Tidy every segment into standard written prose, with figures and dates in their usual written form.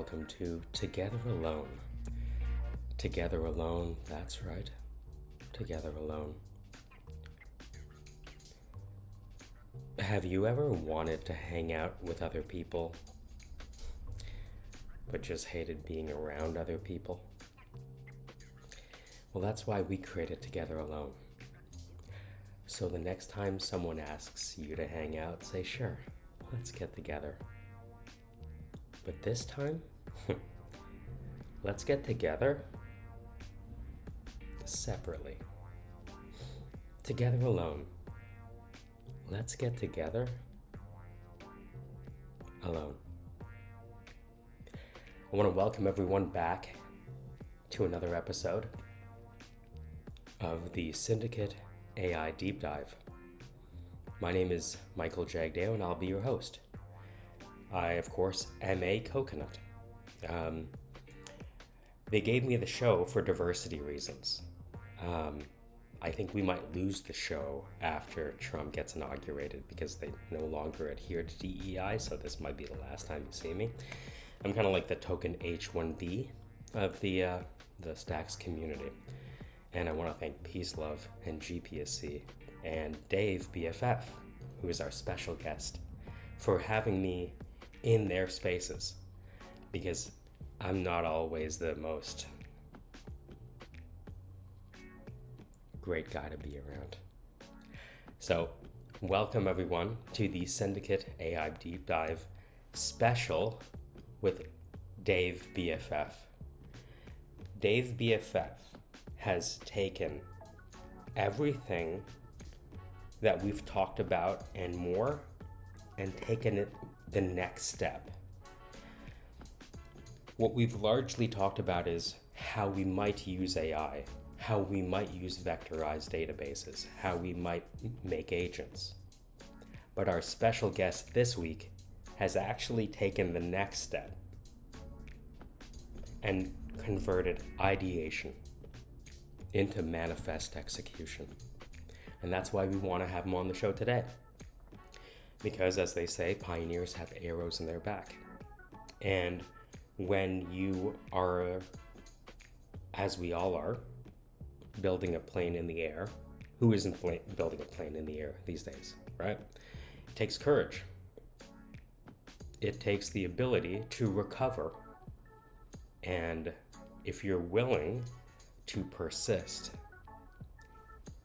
welcome to Together Alone. Together Alone, that's right. Together Alone. Have you ever wanted to hang out with other people, but just hated being around other people? Well, that's why we created Together Alone. So the next time someone asks you to hang out, say, sure, let's get together. But this time, let's get together separately. Together alone. Let's get together alone. I want to welcome everyone back to another episode of the Syndicate AI Deep Dive. My name is Michael Jagdaofrom and I'll be your host. I, of course, am a coconut. They gave me the show for diversity reasons. I think we might lose the show after Trump gets inaugurated because they no longer adhere to DEI, so this might be the last time you see me. I'm kind of like the token H1B of the Stacks community. And I want to thank Peace, Love, and GPSC and Dave BFF, who is our special guest, for having me in their spaces, because I'm not always the most great guy to be around. So, welcome everyone to the Syndicate AI Deep Dive special with Dave BFF. Dave BFF has taken everything that we've talked about and more and taken it the next step. What we've largely talked about is how we might use AI, how we might use vectorized databases, how we might make agents. But our special guest this week has actually taken the next step and converted ideation into manifest execution. And that's why we want to have him on the show today. Because, as they say, pioneers have arrows in their back. And when you are, as we all are, building a plane in the air, who isn't building a plane in the air these days, right? It takes courage. It takes the ability to recover. And if you're willing to persist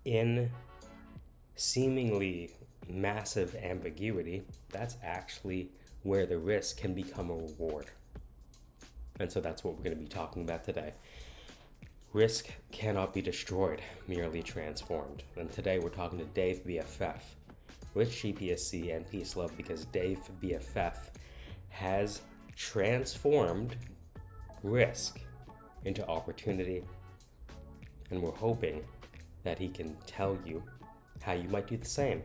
in seemingly massive ambiguity, that's actually where the risk can become a reward. And so that's what we're going to be talking about today. Risk cannot be destroyed, merely transformed. And today we're talking to Dave BFF with GPSC and Peace Love, because Dave BFF has transformed risk into opportunity. And we're hoping that he can tell you how you might do the same.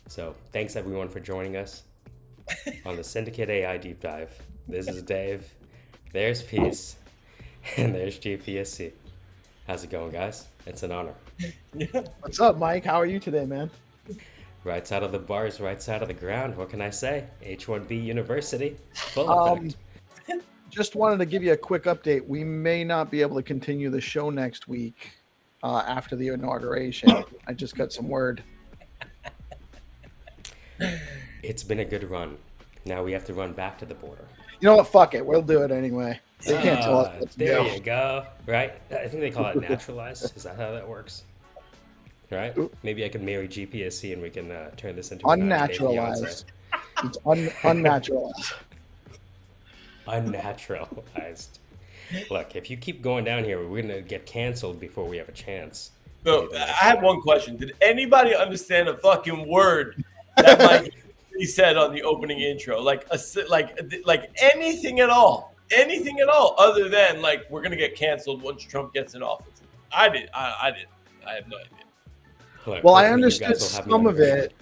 So thanks everyone for joining us on the Syndicate AI Deep Dive. This is Dave, there's Peace, and there's GPSC. How's it going, guys? It's an honor. What's up, Mike? How are you today, man? Right side of the bars, right side of the ground. What can I say? H1B University, full effect. Just wanted to give you a quick update. We may not be able to continue the show next week after the inauguration. I just got some word. It's been a good run. Now we have to run back to the border. You know what? Fuck it. We'll do it anyway. They can't tell us what to there do. you go. Right? I think they call it naturalized. Is that how that works? Right? Maybe I can marry GPSC and we can turn this into unnaturalized. It's unnaturalized. Unnaturalized. Look, if you keep going down here, we're gonna get canceled before we have a chance. So I have one question. Did anybody understand a fucking word that Mike said on the opening intro? Like anything at all? Anything at all other than like we're gonna get canceled once Trump gets in office? I did. I have no idea. Look, Well, I understood some of it.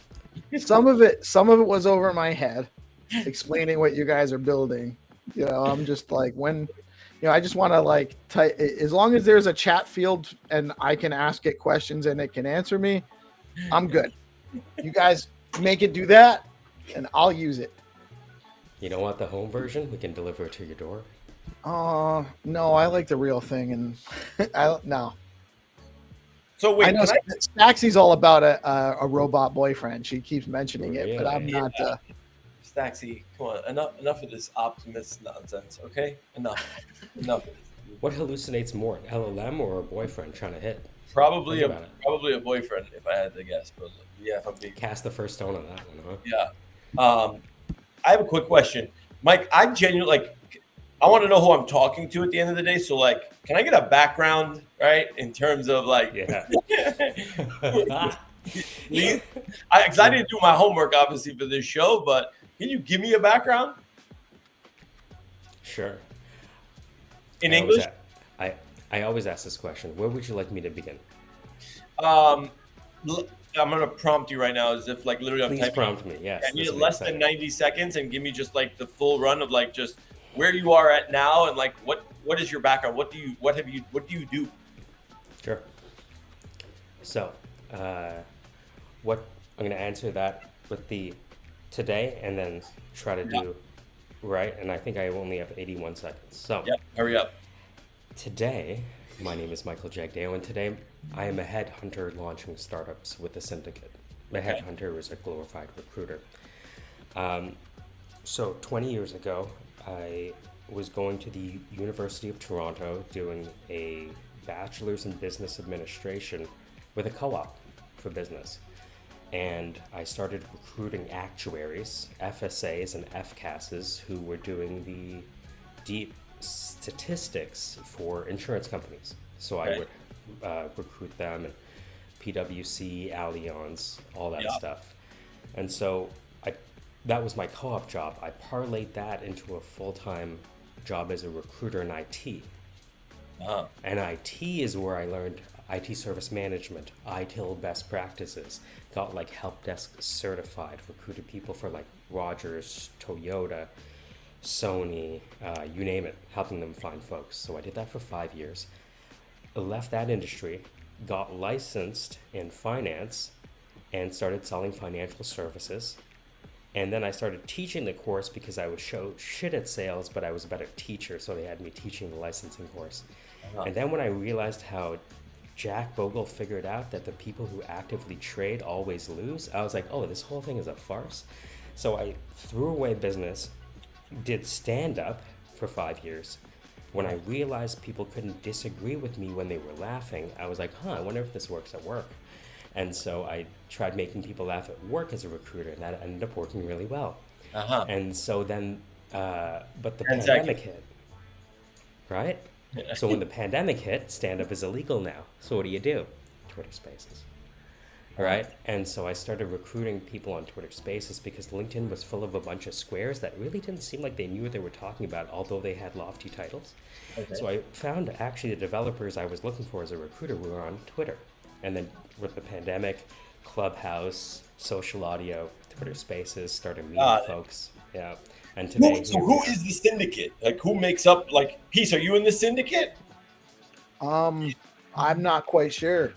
Some of it was over my head, explaining what you guys are building. You know, I'm just like, I just want to like type, as long as there's a chat field and I can ask it questions and it can answer me, I'm good. You guys make it do that and I'll use it. You don't want the home version? We can deliver it to your door. No, I like the real thing, and no. So I wait, know can I? Staxy's all about a robot boyfriend. She keeps mentioning it, but I'm Really? not. Staxy, come on, enough of this Optimus nonsense, okay? Enough of this. What hallucinates more, an LLM or a boyfriend trying to hit? Probably Think a about it. probably a boyfriend if I had to guess, but yeah, if I'm being Cast the first stone on that one, huh? yeah. I have a quick question, Mike. I genuinely like. I want to know who I'm talking to at the end of the day. So, like, can I get a background, right, in terms of like, Yeah. please? Because I didn't do my homework obviously for this show, but can you give me a background Sure. in I always English? I always ask this question. Where would you like me to begin? Um, I'm gonna prompt you right now as if like literally I'm Please typing. prompt me. Yes. I need this it will be less than exciting. 90 seconds and give me just like the full run of like just where you are at now and like what is your background? What do you do? Sure. So, what I'm going to answer that with the today and then try to do right. And I think I only have 81 seconds. So, Yep, hurry up. today, my name is Michael Jagdaofrom, and today I am a headhunter launching startups with the Syndicate. A Okay. headhunter is a glorified recruiter. So 20 years ago, I was going to the University of Toronto doing a bachelor's in business administration with a co-op for business. And I started recruiting actuaries, FSAs and FCASs who were doing the deep statistics for insurance companies. So I Okay. would recruit them and PwC, Allianz, all that Yeah. stuff. And so that was my co-op job. I parlayed that into a full-time job as a recruiter in IT. Uh-huh. And IT is where I learned IT service management, ITIL best practices, got like help desk certified, recruited people for like Rogers, Toyota, Sony, you name it, helping them find folks. So I did that for 5 years. Left that industry, got licensed in finance, and started selling financial services. And then I started teaching the course because I was shit at sales, but I was a better teacher, so they had me teaching the licensing course. Uh-huh. And then when I realized how Jack Bogle figured out that the people who actively trade always lose, I was like, oh, this whole thing is a farce. So I threw away business, did stand-up for 5 years. When I realized people couldn't disagree with me when they were laughing, I was like, I wonder if this works at work. And so I tried making people laugh at work as a recruiter, and that ended up working really well. Uh-huh. And so then, but the 10 pandemic seconds. hit, right? So when the pandemic hit, stand-up is illegal now. So what do? Twitter Spaces, right? And so I started recruiting people on Twitter Spaces because LinkedIn was full of a bunch of squares that really didn't seem like they knew what they were talking about, although they had lofty titles. Okay. So I found actually the developers I was looking for as a recruiter were on Twitter. And then with the pandemic, Clubhouse, Social Audio, Twitter Spaces, started meeting Got it. folks. Yeah. And today, So who is the syndicate? Like who makes up like Peace, are you in the syndicate? I'm not quite sure.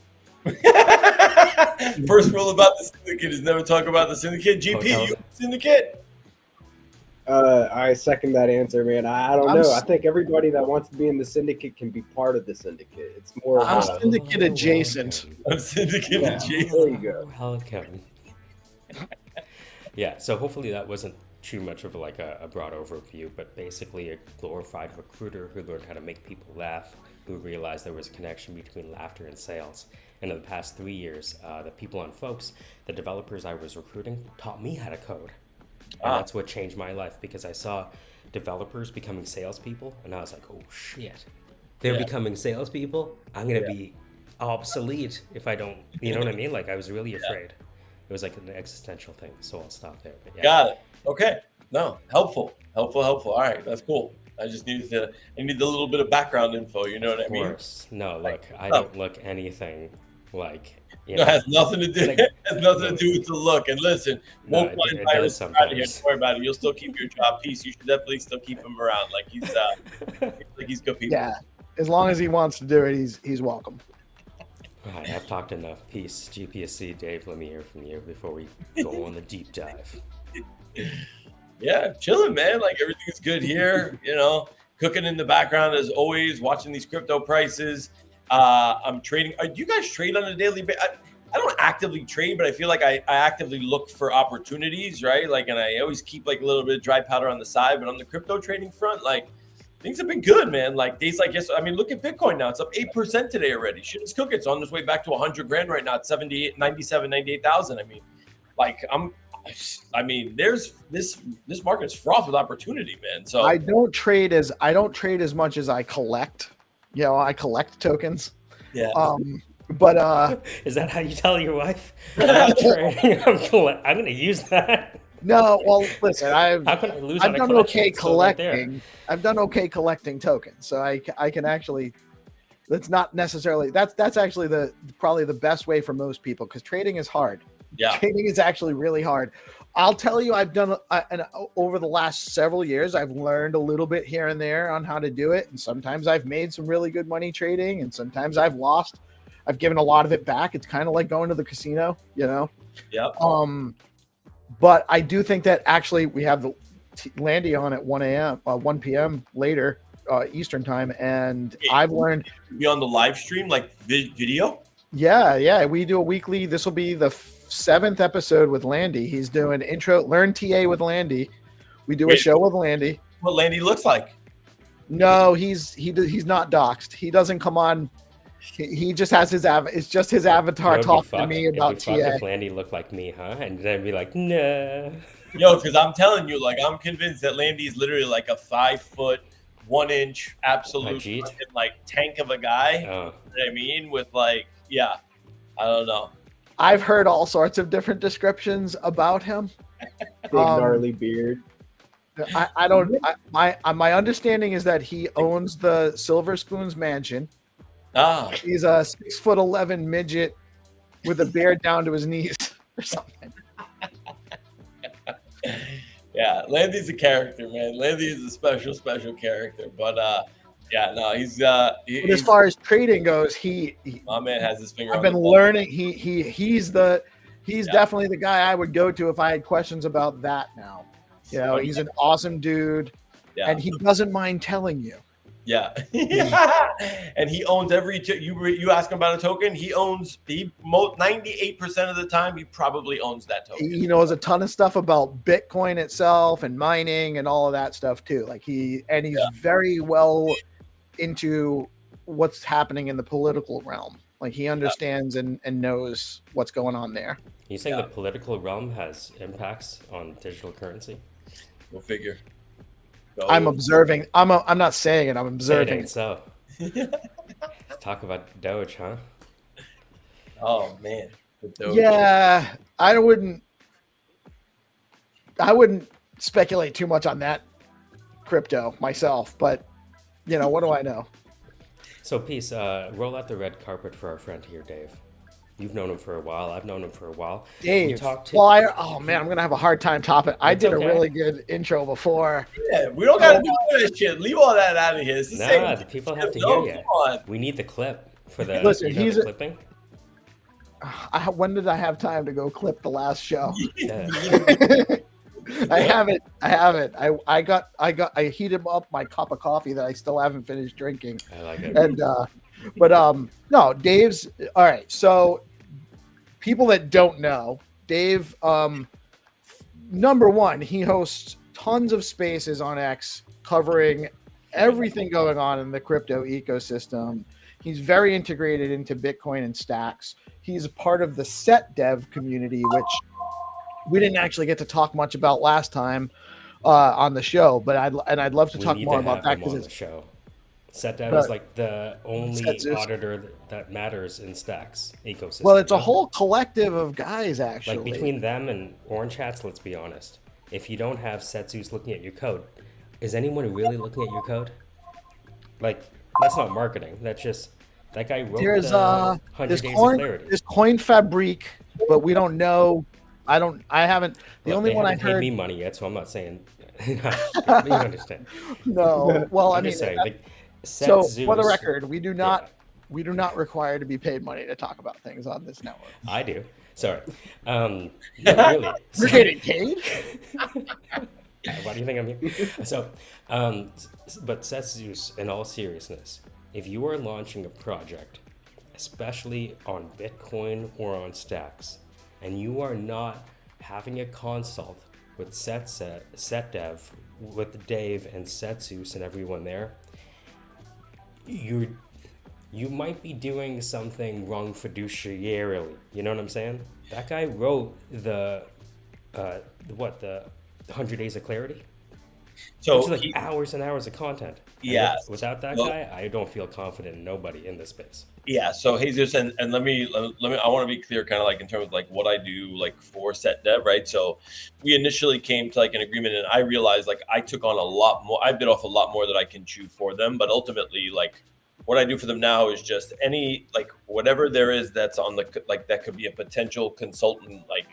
First rule about the syndicate is never talk about the syndicate. GP, Hotel. you in the syndicate? I second that answer, man. I don't I'm know. s- I think everybody that wants to be in the syndicate can be part of the syndicate. It's more. I'm of s- a, syndicate adjacent. I'm syndicate Yeah. and Jason. There you go. Welcome. Yeah, so hopefully that wasn't too much of like a broad overview, but basically a glorified recruiter who learned how to make people laugh, who realized there was a connection between laughter and sales. And in the past 3 years, the people on Folks, the developers I was recruiting, taught me how to code. And that's what changed my life because I saw developers becoming salespeople, and I was like, oh shit, they're Yeah. becoming salespeople? I'm going to be obsolete if I don't, you know what I mean? Like I was really afraid. It was like an existential thing, so I'll stop there. But yeah. Got it. Okay. No, helpful. All right, that's cool. I just needed I need a little bit of background info, you know what I Of mean? course. No, look, I don't look anything like, you No, it know. has nothing to do. Like- It has nothing to do with the look. And listen, No, won't it find does virus out of here. sometimes. Don't worry about it. You'll still keep your job. Peace. You should definitely still keep him around. Like he's good people. Yeah, as long as he wants to do it, he's welcome. All right, I've talked enough. Peace. GPSC, Dave, let me hear from you before we go on the deep dive. Yeah, chilling, man. Like everything's good here. You know, cooking in the background as always, watching these crypto prices. I'm trading. Do you guys trade on a daily basis? I don't actively trade, but I feel like I actively look for opportunities, right? Like, and I always keep like a little bit of dry powder on the side. But on the crypto trading front, like things have been good, man. Like days like yesterday. I mean, look at Bitcoin now. It's up 8% today already. Shit is cooking. It's on its way back to 100 grand right now. It's 78, 97, 98,000. I mean, like there's this market's fraught with opportunity, man. So I don't trade as much as I collect. You know, I collect tokens. yeah. But Is that how you tell your wife? I'm trading. I'm going to use that. no, well, listen, How can I lose on I've a done collection? okay It's still right there. collecting. I've done okay collecting tokens, so I can actually. That's not necessarily that's actually probably the best way for most people because trading is hard. Yeah. Trading is actually really hard. I'll tell you, I've done and over the last several years, I've learned a little bit here and there on how to do it, and sometimes I've made some really good money trading, and sometimes I've lost. I've given a lot of it back. It's kind of like going to the casino, you know. Yep. But I do think that actually we have the Landy on at 1 p.m. later Eastern time, and I've learned Be on the live stream like video. Yeah, we do a weekly. This will be the 7th episode with Landy. He's doing learn TA with Landy. We do a show with Landy. What Landy looks like? No, he's not doxxed. He doesn't come on. He just has his it's just his avatar talking to me about TA. If Landy looked like me, huh? And then be like, nah. Yo, because I'm telling you, like, I'm convinced that Landy is literally like a 5 foot, 1 inch absolute fucking, like tank of a guy. You know what I mean? With like, yeah, I don't know. I've heard all sorts of different descriptions about him. Big gnarly beard. I don't. My understanding is that he owns the Silver Spoons Mansion. He's a 6'11" midget with a beard down to his knees or something. Yeah, Landy's a character, man. Landy is a special character. But yeah, no, he's but as far as trading goes, my man has his finger. I've been learning. He's definitely the guy I would go to if I had questions about that now. You know, he's an awesome dude, and he doesn't mind telling you. Yeah. And he owns you ask him about a token, he 98% of the time he probably owns that token. He knows a ton of stuff about Bitcoin itself and mining and all of that stuff too. Like he's very well into what's happening in the political realm. Like he understands and knows what's going on there. You saying the political realm has impacts on digital currency? Go figure. I'm observing. I'm not saying it. I'm observing. So, talk about Doge, huh? Oh man. Yeah, I wouldn't speculate too much on that crypto myself, but you know, what do I know? So, Peace, roll out the red carpet for our friend here, Dave. You've known him for a while. I've known him for a while. Dave. Oh man, I'm gonna have a hard time topping. I did a really good intro before. Yeah, we don't gotta do this shit. Leave all that out of here. The people have to hear you. We need the clip for the. Listen, the clipping. When did I have time to go clip the last show? I haven't. I heated up my cup of coffee that I still haven't finished drinking. I like it. And no, Dave's all right. So people that don't know, Dave, number one, he hosts tons of spaces on X covering everything going on in the crypto ecosystem. He's very integrated into Bitcoin and stacks. He's a part of the set dev community, which we didn't actually get to talk much about last time on the show, but I'd love to talk more about that because it's the show. Set dev is like the only auditor that matters in stacks ecosystem. Well, it's a whole collective of guys, actually. Like between them and Orange Hats, let's be honest. If you don't have Setsus looking at your code, is anyone really looking at your code? Like, that's not marketing. That's just that guy wrote There's 100 days of clarity. There's Coin Fabrique, but we don't know. I haven't. The only one I heard. They haven't paid me money yet, so I'm not saying. You understand? No. Well, I mean, saying, like, so Zeus, for the record, we do not require to be paid money to talk about things on this network. I do. Sorry. Really. You're getting paid? Yeah, why do you think I'm here? So, but Seth Zeus, in all seriousness, if you are launching a project, especially on Bitcoin or on Stacks, and you are not having a consult with Set Dev, with Dave and Seth Zeus and everyone there, you might be doing something wrong fiduciarily. You know what I'm saying? That guy wrote the 100 Days of Clarity, which So is like hours and hours of content. And yes. without that Well, guy, I don't feel confident in nobody in this space. yeah, so Jesus, and let me I want to be clear, kind of like in terms of like what I do like for Set Dev, right? So we initially came to like an agreement, and I realized like I took on a lot more, I bit off a lot more that I can chew for them, but ultimately like what I do for them now is just any like whatever there is that's on the like that could be a potential consultant like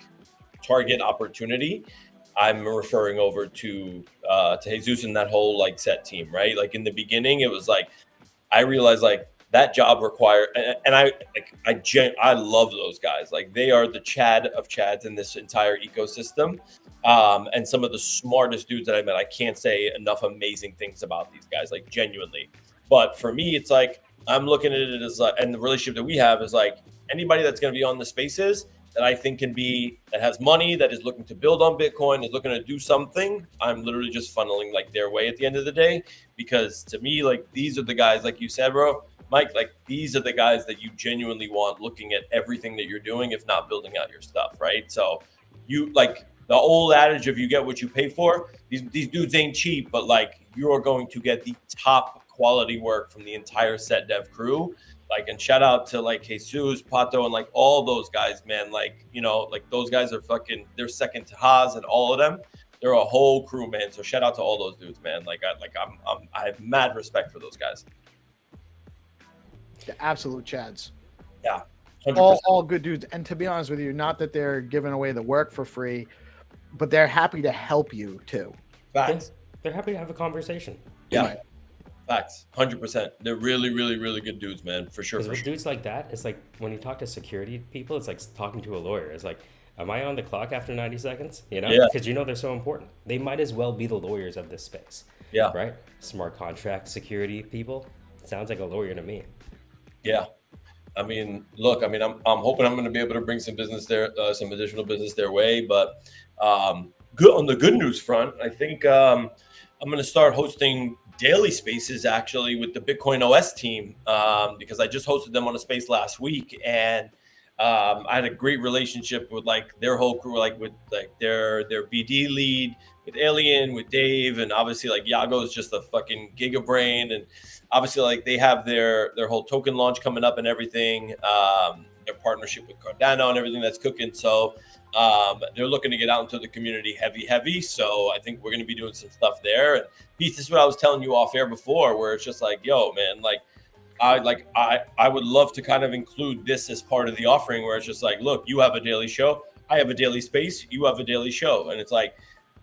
target opportunity. I'm referring over to Jesus and that whole like set team, right? Like in the beginning, it was like I realized like that job required, and I love those guys. Like they are the Chad of Chads in this entire ecosystem, and some of the smartest dudes that I met. I can't say enough amazing things about these guys, like genuinely. But for me, it's like I'm looking at it as, and the relationship that we have is like anybody that's going to be on the spaces that I think can be that has money, that is looking to build on Bitcoin, is looking to do something. I'm literally just funneling like their way at the end of the day, because to me, like these are the guys, like you said, bro, Mike, like these are the guys that you genuinely want looking at everything that you're doing, if not building out your stuff, right? So you like the old adage of you get what you pay for. These dudes ain't cheap, but like you are going to get the top quality work from the entire Set Dev crew. Like, and shout out to like Jesus, Pato, and like all those guys, man. Like, you know, like those guys are fucking, they're second to Haas and all of them. They're a whole crew, man. So shout out to all those dudes, man. Like, I have mad respect for those guys. The absolute Chads. Yeah. 100%. All good dudes. And to be honest with you, not that they're giving away the work for free, but they're happy to help you too. Facts. They're happy to have a conversation. Yeah. Right. Facts. 100%. They're really, really, really good dudes, man. For sure. Because with dudes like that, it's like when you talk to security people, it's like talking to a lawyer. It's like, am I on the clock after 90 seconds? You know? Yeah. Because you know they're so important. They might as well be the lawyers of this space. Yeah. Right? Smart contract security people. Sounds like a lawyer to me. Yeah. I mean, look, I mean, I'm hoping I'm going to be able to bring some business there, some additional business their way. But good on the good news front, I think I'm going to start hosting daily spaces actually with the Bitcoin OS team, because I just hosted them on a space last week, and I had a great relationship with like their whole crew, like with like their BD lead, with Alien, with Dave, and obviously like Yago is just a fucking giga brain, and obviously like they have their whole token launch coming up and everything, their partnership with Cardano and everything that's cooking. So they're looking to get out into the community heavy. So I think we're going to be doing some stuff there. And Pete, this is what I was telling you off air before, where it's just like, yo, man, like I would love to kind of include this as part of the offering, where it's just like, look, you have a daily show, I have a daily space, you have a daily show. And it's like,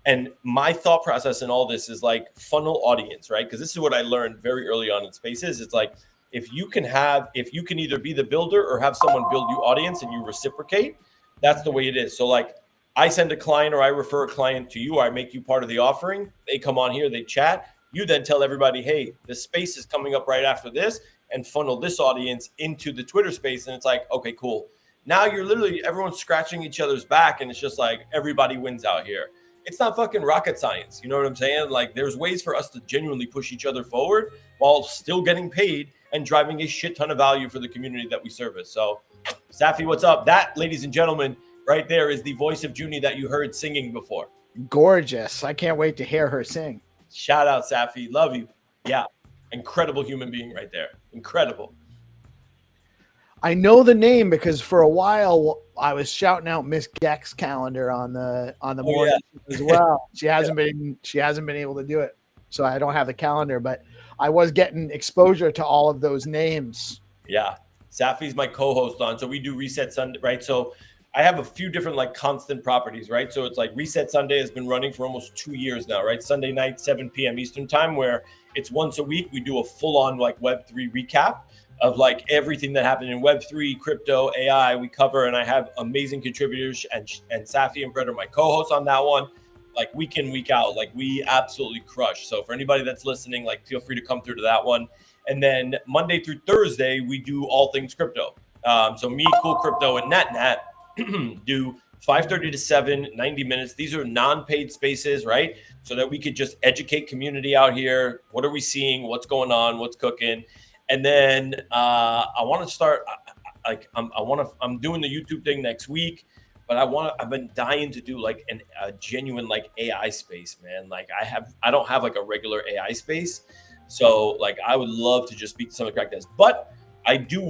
and my thought process in all this is like funnel audience, right? Because this is what I learned very early on in spaces. It's like, if you can either be the builder or have someone build you audience and you reciprocate, that's the way it is. So like I send a client or I refer a client to you, or I make you part of the offering. They come on here, they chat. You then tell everybody, hey, the space is coming up right after this, and funnel this audience into the Twitter space. And it's like, okay, cool. Now you're literally, everyone's scratching each other's back, and it's just like everybody wins out here. It's not fucking rocket science. You know what I'm saying? Like there's ways for us to genuinely push each other forward while still getting paid and driving a shit ton of value for the community that we service. So Safi, what's up? That, ladies and gentlemen, right there is the voice of Junie that you heard singing before. Gorgeous. I can't wait to hear her sing. Shout out, Safi. Love you. Yeah. Incredible human being right there. Incredible. I know the name because for a while I was shouting out Miss Geck's calendar on the morning as well. She hasn't been able to do it, so I don't have the calendar, but I was getting exposure to all of those names. Yeah, Safi's my co-host on, so we do Reset Sunday, right? So I have a few different like constant properties, right? So it's like Reset Sunday has been running for almost 2 years now, right? Sunday night, 7 p.m. Eastern time, where it's once a week. We do a full-on like Web3 recap of like everything that happened in Web3, crypto, AI, we cover, and I have amazing contributors, and Safi and Brett are my co-hosts on that one. like week in, week out. Like we absolutely crush. So for anybody that's listening, like feel free to come through to that one. And then Monday through Thursday, we do all things crypto. So me, Cool Crypto, and Nat do 5:30 to 7, 90 minutes. These are non-paid spaces, right? So that we could just educate community out here. What are we seeing? What's going on? What's cooking? And then I want to start. I'm doing the YouTube thing next week, but I've been dying to do like a genuine like AI space, man. Like I don't have like a regular AI space, so like I would love to just speak to some of the crackheads. But I do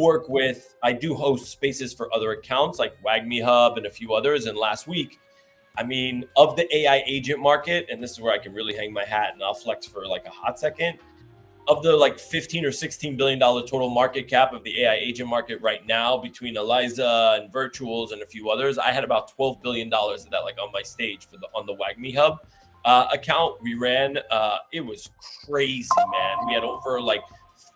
host spaces for other accounts like WagMe Hub and a few others. And last week, I mean, of the AI agent market, and this is where I can really hang my hat and I'll flex for like a hot second. Of the like 15 or 16 billion dollar total market cap of the AI agent market right now, between Eliza and Virtuals and a few others, I had about $12 billion of that like on my stage on the WagMe Hub account we ran. It was crazy, man. We had over like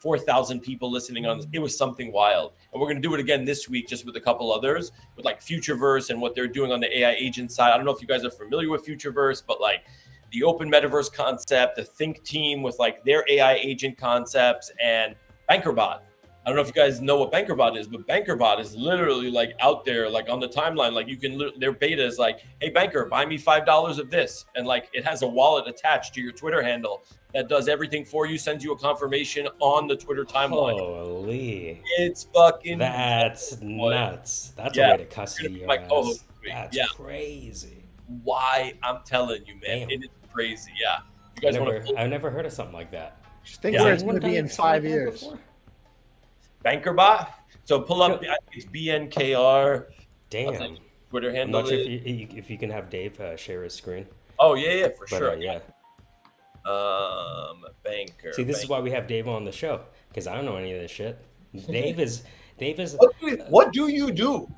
4,000 people listening on this. It was something wild. And we're going to do it again this week, just with a couple others, with like Futureverse and what they're doing on the AI agent side. I don't know if you guys are familiar with Futureverse, but like the open metaverse concept, the Think team with like their AI agent concepts, and BankerBot. I don't know if you guys know what BankerBot is, but BankerBot is literally like out there, like on the timeline. Like you can, their beta is like, hey, banker, buy me $5 of this. And like it has a wallet attached to your Twitter handle that does everything for you, sends you a confirmation on the Twitter timeline. Holy. It's fucking That's nuts. That's Yeah. a way to custody your My co-host. ass. That's Yeah. crazy. Why? I'm telling you, man. Damn. It is crazy. Yeah. You guys want to I've never heard of something like that. Just think Yeah. where it's Anyone going to be done in something like 5 that years. before? BankerBot? So pull up, I think it's BNKR. Damn. Twitter I'm handle. not sure if you can have Dave share his screen. Oh yeah, for But sure. yeah. Banker. See, this is why we have Dave on the show, because I don't know any of this shit. Dave is. What do you do?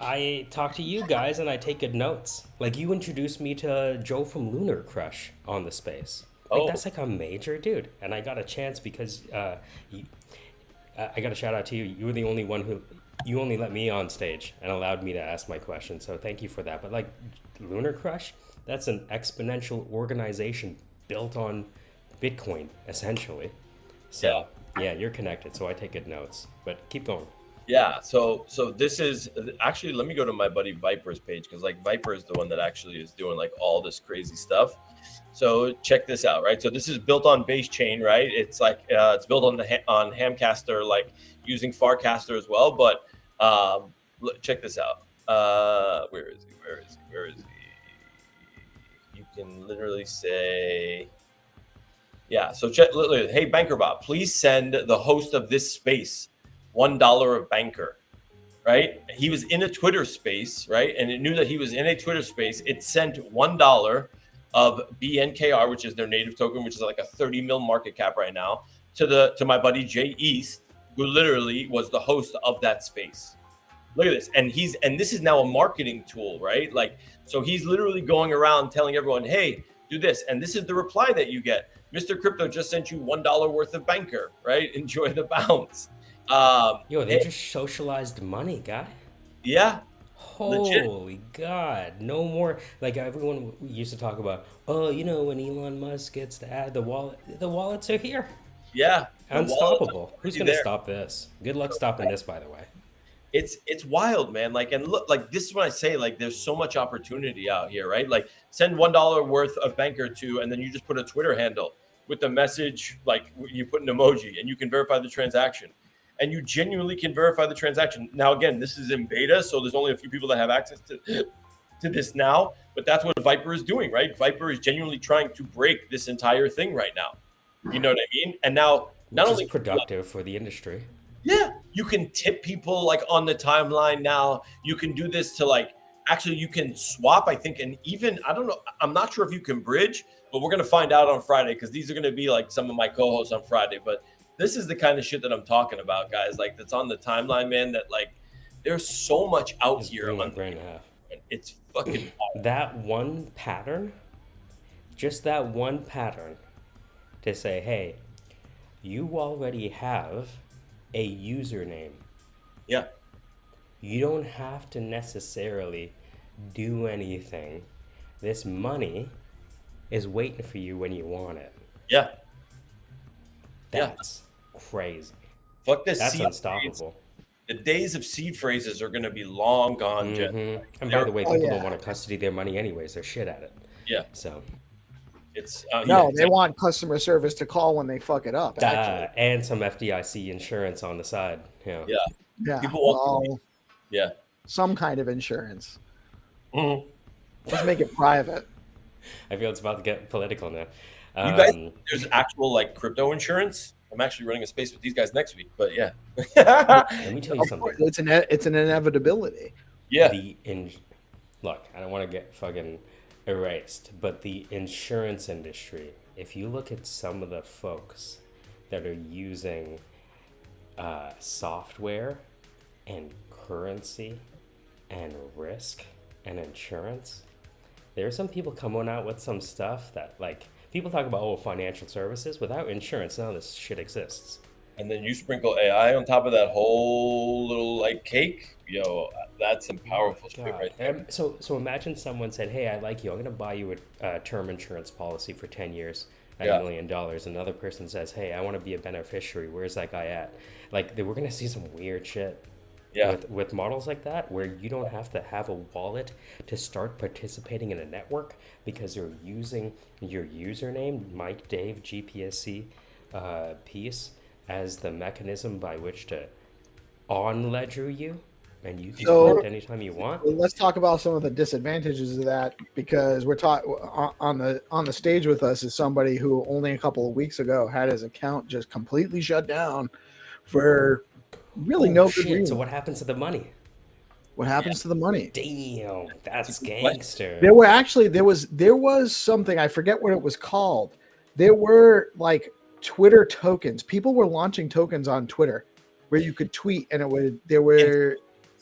I talk to you guys and I take good notes. Like you introduced me to Joe from Lunar Crush on the space. Like Oh. that's like a major dude, and I got a chance because I got a shout out to you. You were the only one who you only let me on stage and allowed me to ask my question. So thank you for that. But like Lunar Crush, that's an exponential organization built on Bitcoin essentially. So yeah, you're connected. So I take good notes. But keep going. Yeah. So this is actually, let me go to my buddy Viper's page, because like Viper is the one that actually is doing like all this crazy stuff. So check this out, right? So this is built on base chain, right? It's like it's built on on Hamcaster, like using Farcaster as well. But check this out. Where is he? You can literally say, yeah. So check, literally, hey BankerBot, please send the host of this space $1 of banker, right? He was in a Twitter space, right? And it knew that he was in a Twitter space. It sent $1 of BNKR, which is their native token, which is like a 30 mil market cap right now, to my buddy Jay East, who literally was the host of that space. Look at this. And this is now a marketing tool, right? Like, so he's literally going around telling everyone, hey, do this. And this is the reply that you get. Mr. Crypto just sent you $1 worth of banker, right? Enjoy the bounce. They just socialized money, guy. Yeah. Holy God. No more. Like everyone used to talk about, when Elon Musk gets to add the wallets are here. Yeah. Unstoppable. Who's going to there. stop this? Good luck stopping this, by the way. It's wild, man. Like, and look, like this is when I say, like, there's so much opportunity out here, right? Like, send $1 worth of banker to, and then you just put a Twitter handle with the message, like you put an emoji, and you can verify the transaction. And you genuinely can verify the transaction. Now, again, this is in beta, so there's only a few people that have access to this now. But that's what Viper is doing, right? Viper is genuinely trying to break this entire thing right now. You know what I mean? And now, not only productive for the industry. Yeah, you can tip people like on the timeline now. You can do this to like, actually you can swap, I think, and even, I don't know, I'm not sure if you can bridge, but we're going to find out on Friday, because these are going to be like some of my co-hosts on Friday. But this is the kind of shit that I'm talking about, guys. Like, that's on the timeline, man, that like there's so much out here. It's fucking that one pattern, just that one pattern to say, hey, you already have a username. Yeah. You don't have to necessarily do anything This money is waiting for you when you want it. Yeah. That's crazy. Fuck this. That's seed unstoppable. phrase. The days of seed phrases are going to be long gone, Jen. And by the way, people yeah. don't want to custody their money anyways. They're shit at it. Yeah. So. It's No, they want customer service to call when they fuck it up. Actually, And some FDIC insurance on the side. Yeah. yeah. People want yeah. Some kind of insurance. Mhm. Let's make it private. I feel it's about to get political now. You guys, there's actual like crypto insurance. I'm actually running a space with these guys next week, but yeah. Let me tell you something. It's an inevitability. Yeah. Look, I don't want to get fucking erased, but the insurance industry, if you look at some of the folks that are using software and currency and risk and insurance, there are some people coming out with some stuff that, like, people talk about, financial services. Without insurance, none of this shit exists. And then you sprinkle AI on top of that whole little like cake. Yo, that's some powerful shit right there. So imagine someone said, "Hey, I like you. I'm going to buy you a term insurance policy for 10 years at $1 million." Another person says, "Hey, I want to be a beneficiary. Where's that guy at?" Like, we're going to see some weird shit. Yeah. With models like that, where you don't have to have a wallet to start participating in a network because you're using your username, Mike Dave GPSC piece, as the mechanism by which to on-ledger you, and you can spend anytime you want. Let's talk about some of the disadvantages of that, because we're on the stage with us is somebody who only a couple of weeks ago had his account just completely shut down for really no good reason. So what happens to the money? What happens to the money? Damn, that's gangster. There was something, I forget what it was called. There were like Twitter tokens. People were launching tokens on Twitter where you could tweet and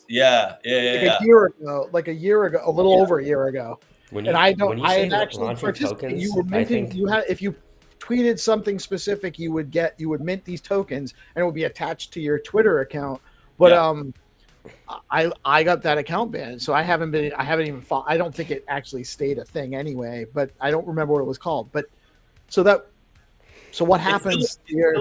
Yeah. like a year ago, a little over a year ago. I had actually participated. You were minting. If you tweeted something specific, you would mint these tokens and it would be attached to your Twitter account. But I got that account banned, so I haven't even I don't think it actually stayed a thing anyway, but I don't remember what it was called. But so what happens here?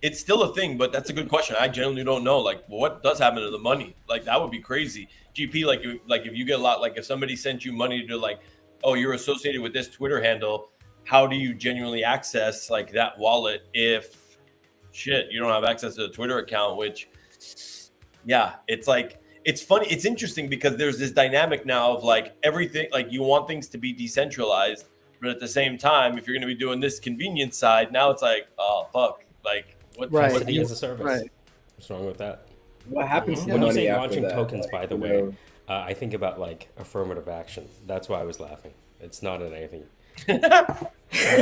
It's still a thing, but that's a good question. I genuinely don't know. Like, what does happen to the money? Like, that would be crazy. GP, like if you get a lot, like if somebody sent you money to like, oh, you're associated with this Twitter handle, how do you genuinely access like that wallet if you don't have access to the Twitter account? Which, yeah, it's like, it's funny. It's interesting because there's this dynamic now of like everything, like you want things to be decentralized, but at the same time, if you're going to be doing this convenience side, now it's like, oh, fuck. Like, what custody as a service? Right. What's wrong with that? What happens to When the you money say after launching that? tokens, by the way, I think about like affirmative action. That's why I was laughing. It's not in anything.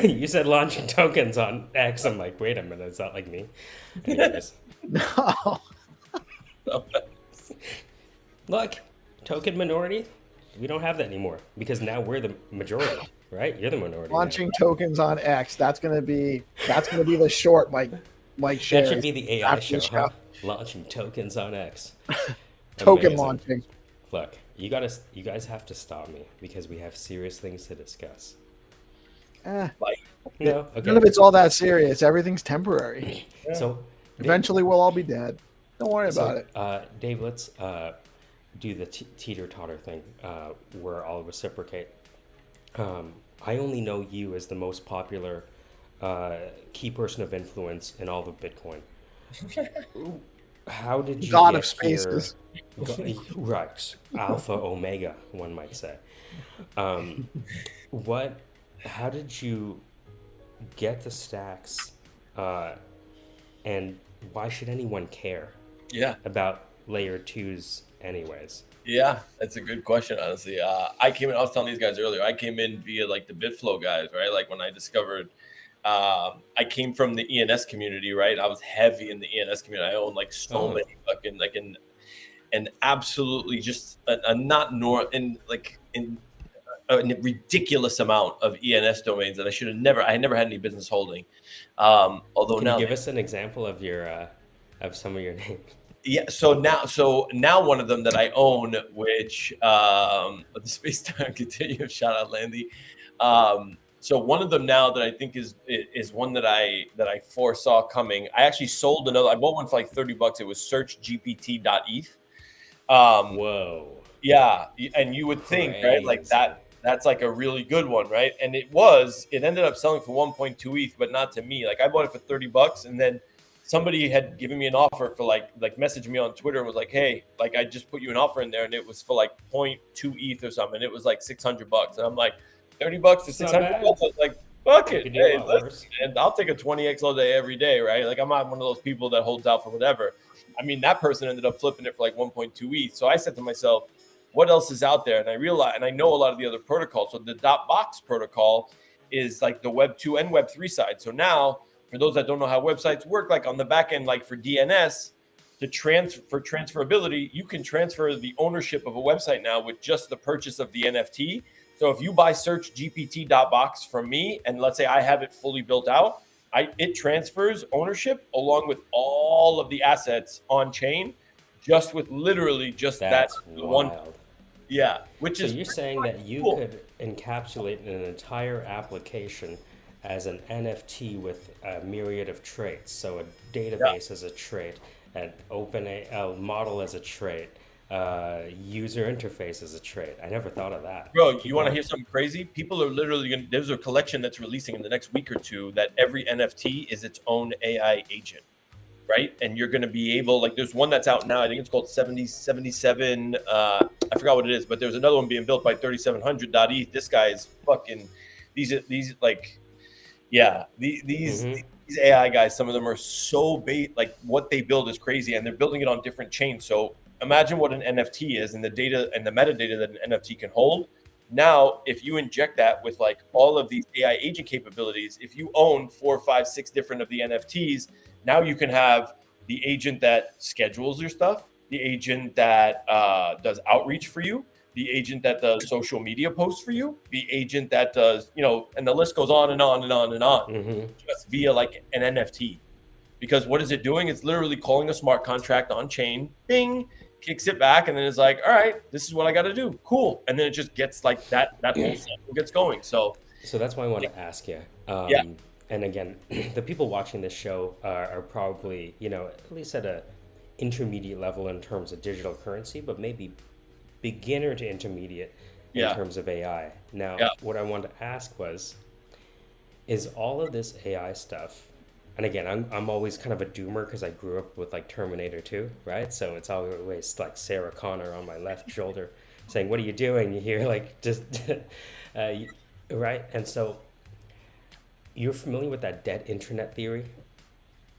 You said launching tokens on X. I'm like, wait a minute, is that like me? Anyways. No. Look, token minority, we don't have that anymore because now we're the majority, right? You're the minority. Launching tokens on X. That's gonna be the short, Mike shares. That should be the AI show, huh? Launching tokens on X. Token Amazing. launching. Look, you guys have to stop me because we have serious things to discuss. No, okay. None of it's all that serious. Everything's temporary. Yeah. So Eventually, we'll all be dead. Don't worry about it. Dave, let's do the teeter-totter thing where I'll reciprocate. I only know you as the most popular key person of influence in all of Bitcoin. How did you God get of spaces. Here? Right, Alpha Omega, one might say. How did you get the stacks, and why should anyone care? About layer 2s anyways? Yeah, that's a good question, honestly. I was telling these guys earlier, I came in via like the BitFlow guys, right? Like when I discovered, I came from the ENS community, right? I was heavy in the ENS community. I own like so many fucking like and absolutely just a ridiculous amount of ENS domains that I never had any business holding. Although Can now you give us an example of your of some of your names? Yeah, so now one of them that I own, which the space time continuum, shout out Landy. So one of them now that I think is one that I foresaw coming. I actually sold another. I bought one for like $30. It was searchgpt.eth. Whoa. Yeah, and you would think, right, like Crazy. that's like a really good one, right? And it ended up selling for 1.2 ETH, but not to me. Like I bought it for $30, and then somebody had given me an offer for like messaged me on Twitter and was like, hey, like I just put you an offer in there, and it was for like 0.2 ETH or something. And it was like $600, and I'm like, $30 to It's not 600 bad. bucks. I was like, fuck You it, could do a hey, lot listen, worse. and I'll take a 20x all day every day, right? Like I'm not one of those people that holds out for whatever. I mean, that person ended up flipping it for like 1.2 ETH. So I said to myself, what else is out there? And I realized, and I know a lot of the other protocols. So the .box protocol is like the Web 2 and Web 3 side. So now, for those that don't know how websites work, like on the back end, like for DNS, for transferability, you can transfer the ownership of a website now with just the purchase of the NFT. So if you buy search GPT.box from me, and let's say I have it fully built out, it transfers ownership along with all of the assets on chain, just with literally just That's that one. wild. Yeah, which So is you're saying that you cool. could encapsulate an entire application as an NFT with a myriad of traits. So a database as a trait, an a model as a trait, user interface as a trait. I never thought of that. Bro, Keep you want to going. hear something crazy? People are literally going to, there's a collection that's releasing in the next week or two that every NFT is its own AI agent, right? And you're going to be able, like, there's one that's out now. I think it's called 7077. I forgot what it is, but there's another one being built by 3700.eth. This guy is fucking, these like, yeah, these AI guys, some of them are so like what they build is crazy, and they're building it on different chains. So imagine what an NFT is and the data and the metadata that an NFT can hold. Now, if you inject that with like all of these AI agent capabilities, if you own 4, 5, 6 different of the NFTs, now you can have the agent that schedules your stuff, the agent that does outreach for you, the agent that does social media posts for you, the agent that does, and the list goes on and on and on and on, just via like an NFT. Because what is it doing? It's literally calling a smart contract on chain, bing, kicks it back, and then it's like, all right, this is what I got to do. Cool. And then it just gets like that whole cycle gets going. So that's why I want to ask you. Yeah. And again, the people watching this show are probably, at least at a intermediate level in terms of digital currency, but maybe beginner to intermediate in terms of AI. Now, what I wanted to ask is all of this AI stuff, and again, I'm always kind of a doomer because I grew up with like Terminator 2, right? So it's always like Sarah Connor on my left shoulder saying, "What are you doing?" You hear like just, right? And so you're familiar with that dead internet theory?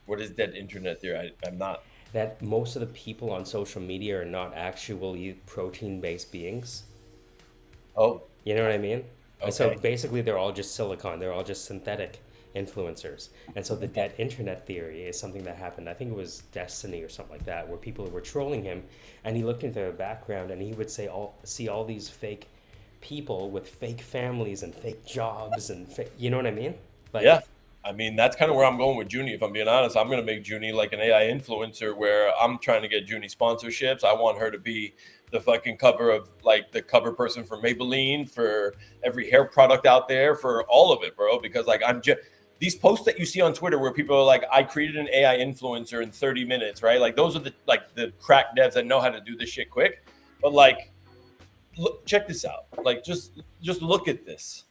What is dead internet theory? I'm not. That most of the people on social media are not actually protein-based beings. Oh. You know what I mean? Okay. And so basically they're all just silicon. They're all just synthetic influencers. And so the dead internet theory is something that happened. I think it was Destiny or something like that, where people were trolling him, and he looked into their background and he would see all these fake people with fake families and fake jobs and you know what I mean? Like, yeah. I mean, that's kind of where I'm going with Junie. If I'm being honest, I'm going to make Junie like an AI influencer where I'm trying to get Junie sponsorships. I want her to be the fucking cover of like the cover person for Maybelline, for every hair product out there, for all of it, bro. Because like these posts that you see on Twitter where people are like, I created an AI influencer in 30 minutes, right? Like those are the crack devs that know how to do this shit quick. But like, look, check this out. Like just look at this.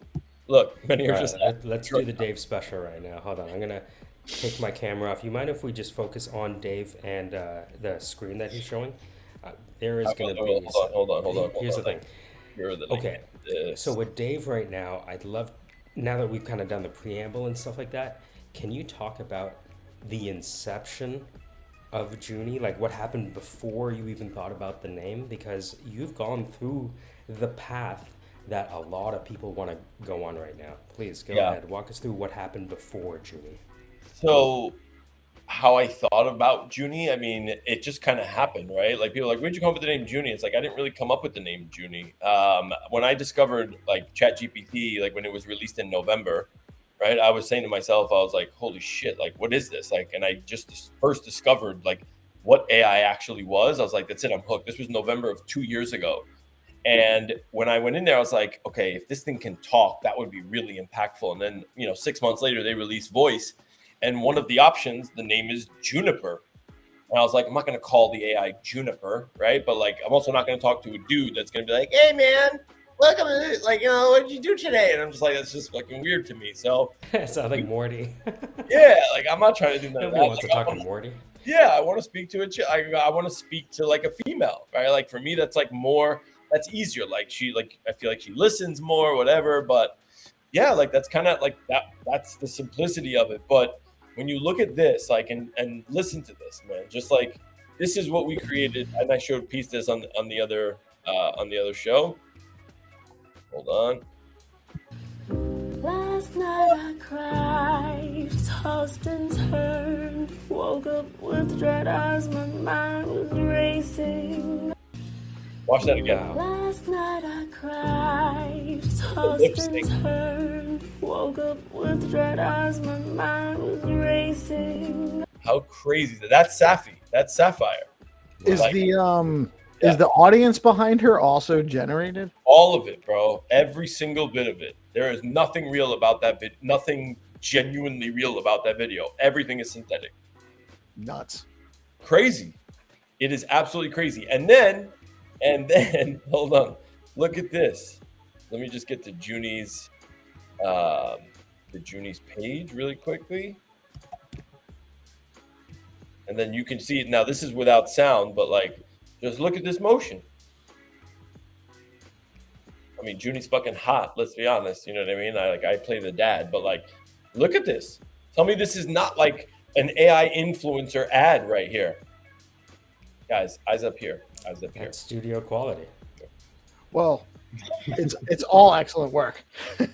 Look, many are just. Let's do the Dave special right now. Hold on, I'm gonna take my camera off. You mind if we just focus on Dave and the screen that he's showing? There is going to be. Hold on. Here's the thing. Okay. So with Dave right now, I'd love, now that we've kind of done the preamble and stuff like that, can you talk about the inception of Junie? Like what happened before you even thought about the name? Because you've gone through the path that a lot of people want to go on right now. Please go ahead. Walk us through what happened before Junie. So how I thought about Junie, I mean, it just kind of happened, right? Like people are like, where'd you come up with the name Junie? It's like, I didn't really come up with the name Junie. When I discovered like ChatGPT, like when it was released in November, right? I was saying to myself, I was like, holy shit, like what is this? Like, and I just first discovered like what AI actually was, I was like, that's it, I'm hooked. This was November of 2 years ago. And when I went in there, I was like, okay, if this thing can talk, that would be really impactful. And then, 6 months later, they released voice. And one of the options, the name is Juniper. And I was like, I'm not going to call the AI Juniper, right? But like, I'm also not going to talk to a dude that's going to be like, hey, man, welcome to this. Like, what did you do today? And I'm just like, that's just fucking weird to me. So, It sounds like Morty. yeah, like, I'm not trying to do none of Nobody that. wants to Like, talk to Morty. yeah, I want to speak to I want to speak to like a female, right? Like for me, that's like more, that's easier. Like I feel like she listens more, whatever. But yeah, like that's kind of like that's the simplicity of it. But when you look at this, like, and listen to this, man, just like this is what we created. And I showed Peace this on the other show. Hold on. Last night I cried, tossed and turned, woke up with dread eyes, my mind was racing. Watch that again. Last night I cried, tossed and turned, woke up with dread eyes, my mind was racing. How crazy is that? That's Safi. That's Sapphire. Is Like, is the audience behind her also generated? all of it, bro. Every single bit of it. There is nothing real about that video. Nothing genuinely real about that video. Everything is synthetic. Nuts. Crazy. It is absolutely crazy. And then, hold on. Look at this. Let me just get to Junie's page really quickly. And then you can see it. Now, this is without sound, but like, just look at this motion. I mean, Junie's fucking hot. Let's be honest. You know what I mean? I play the dad, but like, look at this. Tell me this is not like an AI influencer ad right here. Guys, eyes up here. Eyes up here. That's studio quality. Well, it's all excellent work. You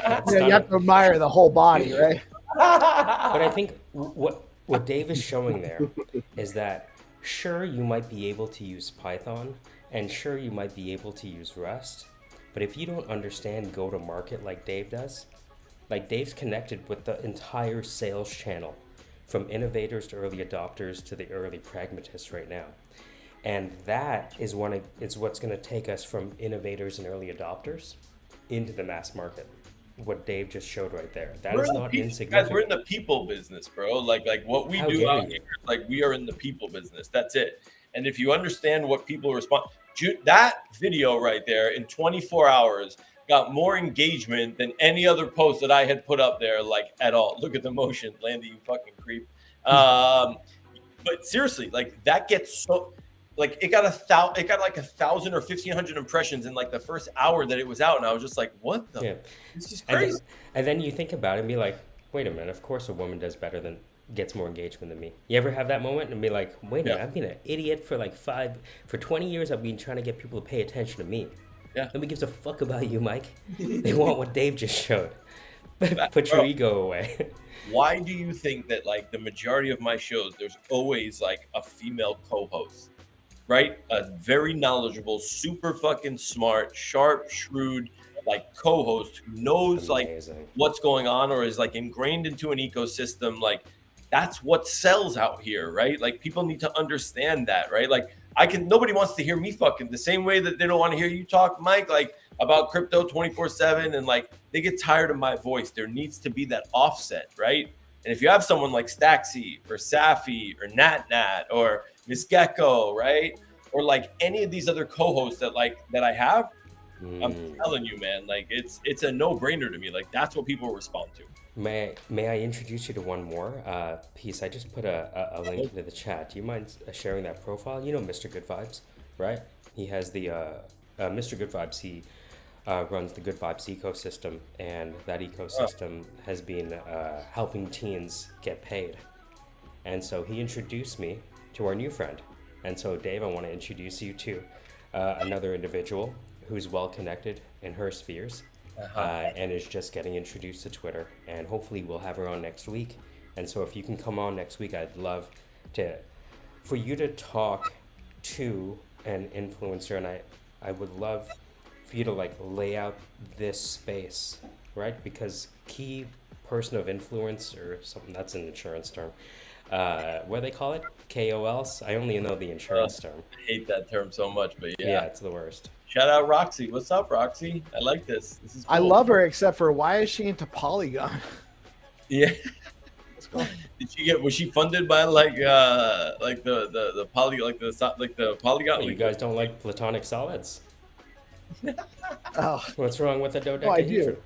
have to admire the whole body, right? But I think what Dave is showing there is that sure, you might be able to use Python, and sure, you might be able to use Rust, but if you don't understand go-to-market like Dave does, like Dave's connected with the entire sales channel, from innovators to early adopters to the early pragmatists right now. And that is what's going to take us from innovators and early adopters into the mass market. What Dave just showed right there. That is not insignificant. Guys, we're in the people business, bro. Like what we do out here, like we are in the people business. That's it. And if you understand what people respond, that video right there in 24 hours got more engagement than any other post that I had put up there, like at all. Look at the motion, Landy, you fucking creep. But seriously, like that gets so. Like it got like 1,000 or 1,500 impressions in like the first hour that it was out, and I was just like, "What the? Yeah. This is crazy." And then you think about it and be like, "Wait a minute! Of course, a woman does better than gets more engagement than me." You ever have that moment and be like, "Wait a minute! I've been an idiot for 20 years. I've been trying to get people to pay attention to me. Yeah. Nobody gives a fuck about you, Mike. They want what Dave just showed. Put your ego away." Why do you think that like the majority of my shows, there's always like a female co-host? Right? A very knowledgeable, super fucking smart, sharp, shrewd, like co-host who knows Amazing. like what's going on or is like ingrained into an ecosystem. Like that's what sells out here, right? Like people need to understand that, right? Like nobody wants to hear me fucking the same way that they don't want to hear you talk, Mike, like about crypto 24/7. And like they get tired of my voice. There needs to be that offset, right? And if you have someone like Staxy or Safi or Nat or Miss Gecko, right? Or like any of these other co-hosts that I have, I'm telling you, man, like it's a no-brainer to me. Like that's what people respond to. May I introduce you to one more piece? I just put a link into the chat. Do you mind sharing that profile? You know Mr. Good Vibes, right? He has the Mr. Good Vibes. He runs the Good Vibes ecosystem, and that ecosystem has been helping teens get paid. And so he introduced me to our new friend. And so, Dave, I want to introduce you to another individual who's well connected in her spheres and is just getting introduced to Twitter. And hopefully we'll have her on next week. And so if you can come on next week, I'd love for you to talk to an influencer. And I would love for you to like lay out this space, right? Because key person of influence, or something, that's an insurance term, what do they call it? KOLs? I only know the insurance term. I hate that term so much, but Yeah, it's the worst. Shout out Roxy. What's up, Roxy? I like this. This is cool. I love her, except for why is she into Polygon? Yeah. Did she get? Was she funded by like the Polygon? You guys don't like platonic solids? Oh, What's wrong with the dodecahedron?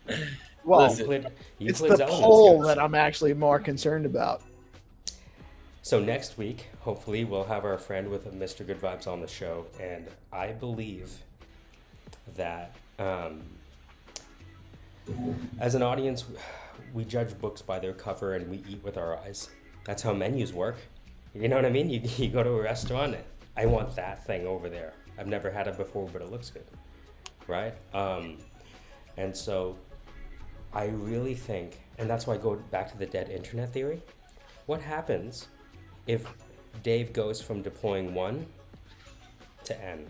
I do. Well, Listen. it's Euclid's the elements, pole guys. that I'm actually more concerned about. So next week, hopefully, we'll have our friend with Mr. Good Vibes on the show, and I believe that as an audience, we judge books by their cover and we eat with our eyes. That's how menus work. You know what I mean? You go to a restaurant, I want that thing over there. I've never had it before, but it looks good, right? And so I really think, and that's why I go back to the dead internet theory. What happens if Dave goes from deploying 1 to N?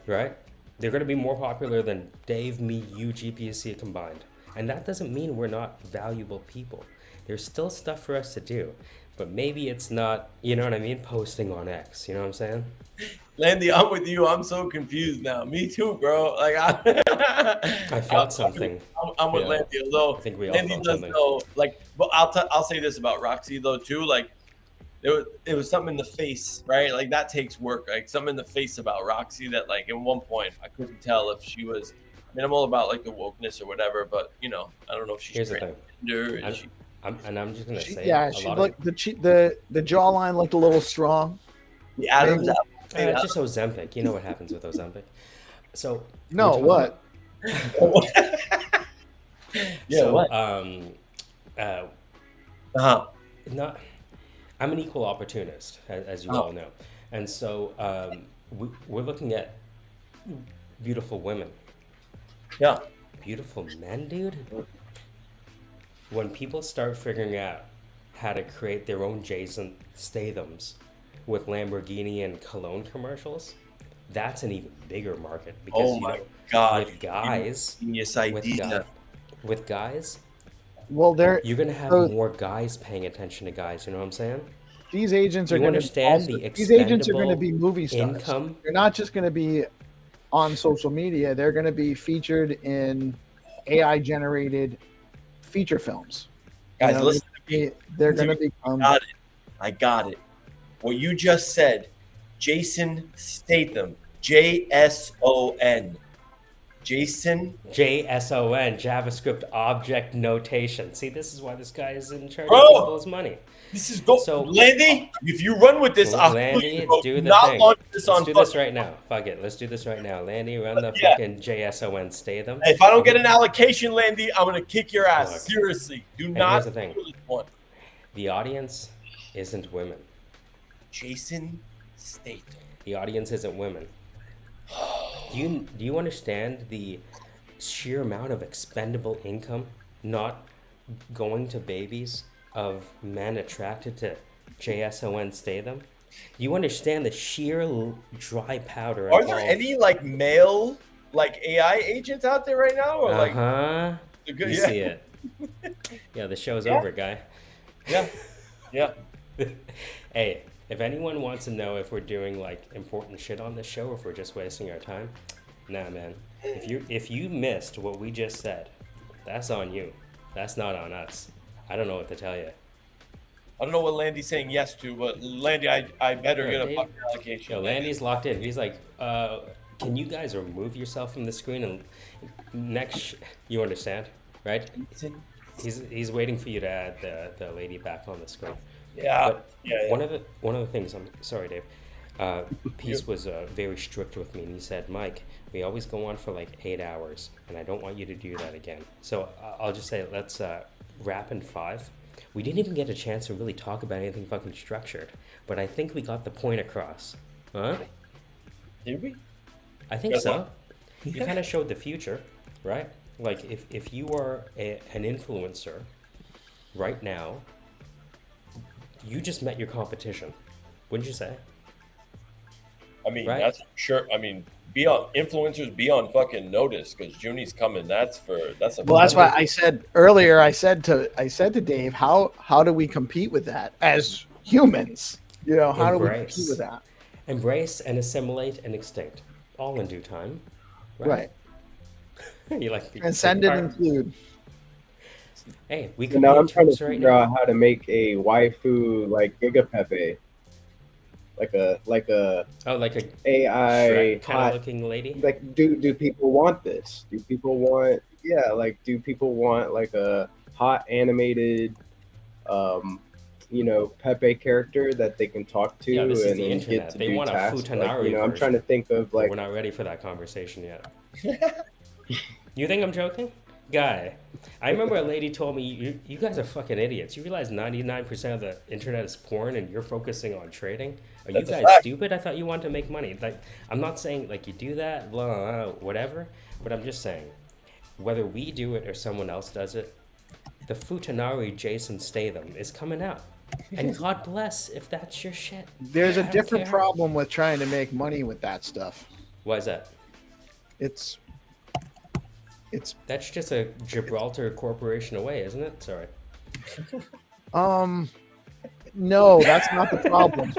Right? They're going to be more popular than Dave, me, you, GPC combined. And that doesn't mean we're not valuable people. There's still stuff for us to do. But maybe it's not, you know what I mean, posting on X. You know what I'm saying? Landy, I'm with you. I'm so confused now. Me too, bro. Like I felt something. I'm with Yeah. Landy. Although I think we all Landy felt does something. know, like, but I'll say this about Roxy though too. Like, it was something in the face, right? Like that takes work. Like something in the face about Roxy that, like, at one point I couldn't tell if she was. I mean, I'm all about like the wokeness or whatever, but you know, I don't know if she's Here's the thing. transgender. I'm just going to say Yeah, a she lot looked the jawline looked a little strong. The Adams apple. it's just Ozempic. You know what happens with Ozempic. So No, we're talking what? Yeah, so, what? Not, I'm an equal opportunist, as you all know, and so we're looking at beautiful women, Yeah. beautiful men, dude. When people start figuring out how to create their own Jason Stathams with Lamborghini and cologne commercials, that's an even bigger market because Oh my God. with guys, Genius with idea. guys, Well, you're gonna have so- more guys paying attention to guys. You know what I'm saying? these agents are You going to understand the these agents are going to expendable be movie stars. income? They're not just going to be on social media. They're going to be featured in AI generated feature films. You Guys, know, listen to me. they're going to become. I got it. What you just said, Jason Statham, JSON. Jason. JSON, JavaScript Object Notation. See, this is why this guy is in charge Bro! of people's money. This is go. So- Landy, if you run with this, I'll Landy, bro, do the not thing. launch this Let's on do this fucking- right now. Fuck it. Let's do this right now. Landy, run the Yeah. fucking JSON Statham. If I don't get an allocation, Landy, I'm gonna kick your ass. Look. Seriously, do And not here's the thing. do this one. The audience isn't women. Jason Statham. The audience isn't women. Do you understand the sheer amount of expendable income not going to babies of men attracted to JSON Statham? You understand the sheer dry powder Are involved? there any like male like AI agents out there right now, or like? Uh-huh. the good- You yeah. see it. Yeah, the show's Yeah. over, guy. Yeah, yeah. Hey, if anyone wants to know if we're doing like important shit on this show or if we're just wasting our time, nah, man. If you missed what we just said, that's on you. That's not on us. I don't know what to tell you. I don't know what Landy's saying yes to, but Landy, I better Yeah, get a Dave- fucking allocation. Yo, Landy's locked in. He's like, can you guys remove yourself from the screen and you understand, right? He's waiting for you to add the lady back on the screen. Yeah, But yeah. one of the things, I'm sorry, Dave. Peace was very strict with me, and he said, Mike, we always go on for like 8 hours, and I don't want you to do that again. So I'll just say, let's wrap in 5. We didn't even get a chance to really talk about anything fucking structured, but I think we got the point across. Huh? Did we? I think Guess so. what? You kind of showed the future, right? Like if you are an influencer right now, you just met your competition, wouldn't you say? I mean, Right. that's sure. I mean, influencers be on fucking notice because Junie's coming. That's a. Well, that's why I said earlier. I said to Dave, how do we compete with that as humans? You know, how do we compete with that? Embrace and assimilate and extinct, all in due time. Right. You like Transcend and include. Hey, we So could now be I'm trying to troops right figure now. out how to make a waifu like Giga Pepe, like a Oh, like a AI Shrek kind of hot. looking lady. Like, do people want this? Do people want do people want like a hot animated Pepe character that they can talk to Yeah, this is and, the get internet. to They do want a tasks? Like, Futanari I'm trying to version. think of But like we're not ready for that conversation yet. You think I'm joking? Guy, I remember a lady told me, you guys are fucking idiots. You realize 99% of the internet is porn and you're focusing on trading? Are you That's a guys fact. stupid? I thought you wanted to make money. Like, I'm not saying, like, you do that, blah, blah, blah, whatever. But I'm just saying, whether we do it or someone else does it, the Futanari Jason Statham is coming out. And God bless if that's your shit. There's I a don't different care. problem with trying to make money with that stuff. Why is that? It's That's just a Gibraltar corporation away, isn't it? Sorry. no, that's not the problem.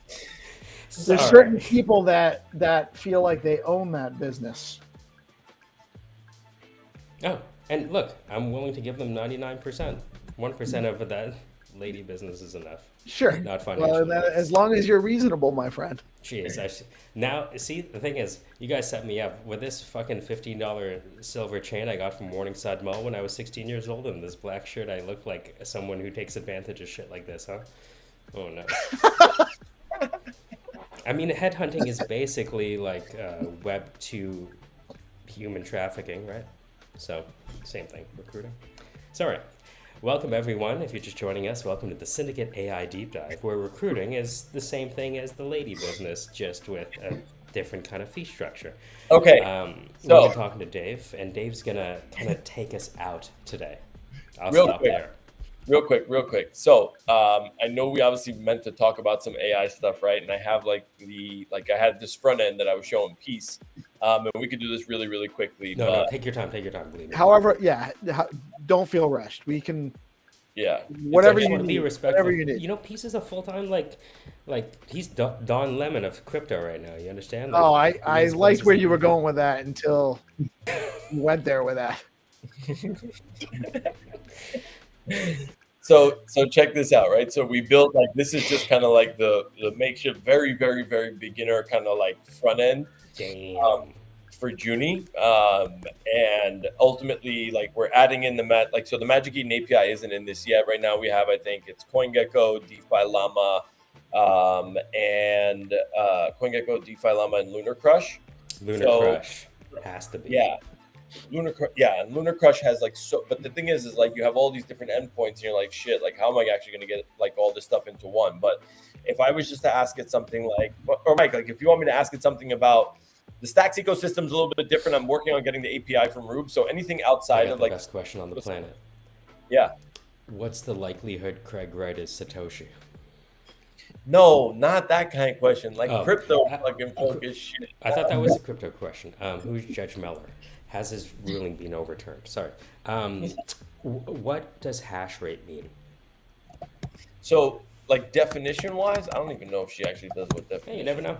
There's Sorry. certain people that feel like they own that business. Oh, and look, I'm willing to give them 99%. 1% of that lady business is enough. Sure. Not Well, financially. as long as you're reasonable, my friend. Jeez, now, see, the thing is, you guys set me up with this fucking $15 silver chain I got from Morningside Mall when I was 16 years old, and this black shirt, I look like someone who takes advantage of shit like this, huh? Oh, no. I mean, headhunting is basically like Web 2 human trafficking, right? So, same thing, recruiting. So, all right. Welcome, everyone. If you're just joining us, welcome to the Syndicate AI Deep Dive, where recruiting is the same thing as the lady business, just with a different kind of fee structure. Okay. We've been talking to Dave, and Dave's going to kind of take us out today. I'll Real stop quick. there. Real quick. So, I know we obviously meant to talk about some AI stuff, right? And I have I had this front end that I was showing Peace, and we could do this really, really quickly. No, take your time, believe me. However, yeah, don't feel rushed. We can Yeah. whatever I just you want to be need. respectful. Whatever you need. You know, Peace is a full-time, like he's Don Lemon of crypto right now. You understand? Oh, Like, I he has liked places where to you be. were going with that until you went there with that. So check this out, right? So we built this is just kind of like the makeshift, very, very, very beginner kind of like front end Damn. for Junie, and ultimately we're adding in so the Magic Eden API isn't in this yet. Right now we have, I think it's CoinGecko, DeFi Llama, and CoinGecko, DeFi Llama, and Lunar Crush. Lunar Crush has to be. Yeah. Lunar Crush has but the thing is you have all these different endpoints and you're like, shit, how am I actually going to get all this stuff into one? But if I was just to ask it something or Mike, if you want me to ask it something about the Stacks ecosystem's a little bit different. I'm working on getting the API from Rube. So anything outside of the best question on the planet. Yeah. What's the likelihood Craig Wright is Satoshi? No, not that kind of question. Crypto focus shit. I thought that was a crypto question. Who's Judge Meller? Has his ruling been overturned? Sorry. What does hash rate mean? So, definition wise, I don't even know if she actually does what definition. Hey, you never know.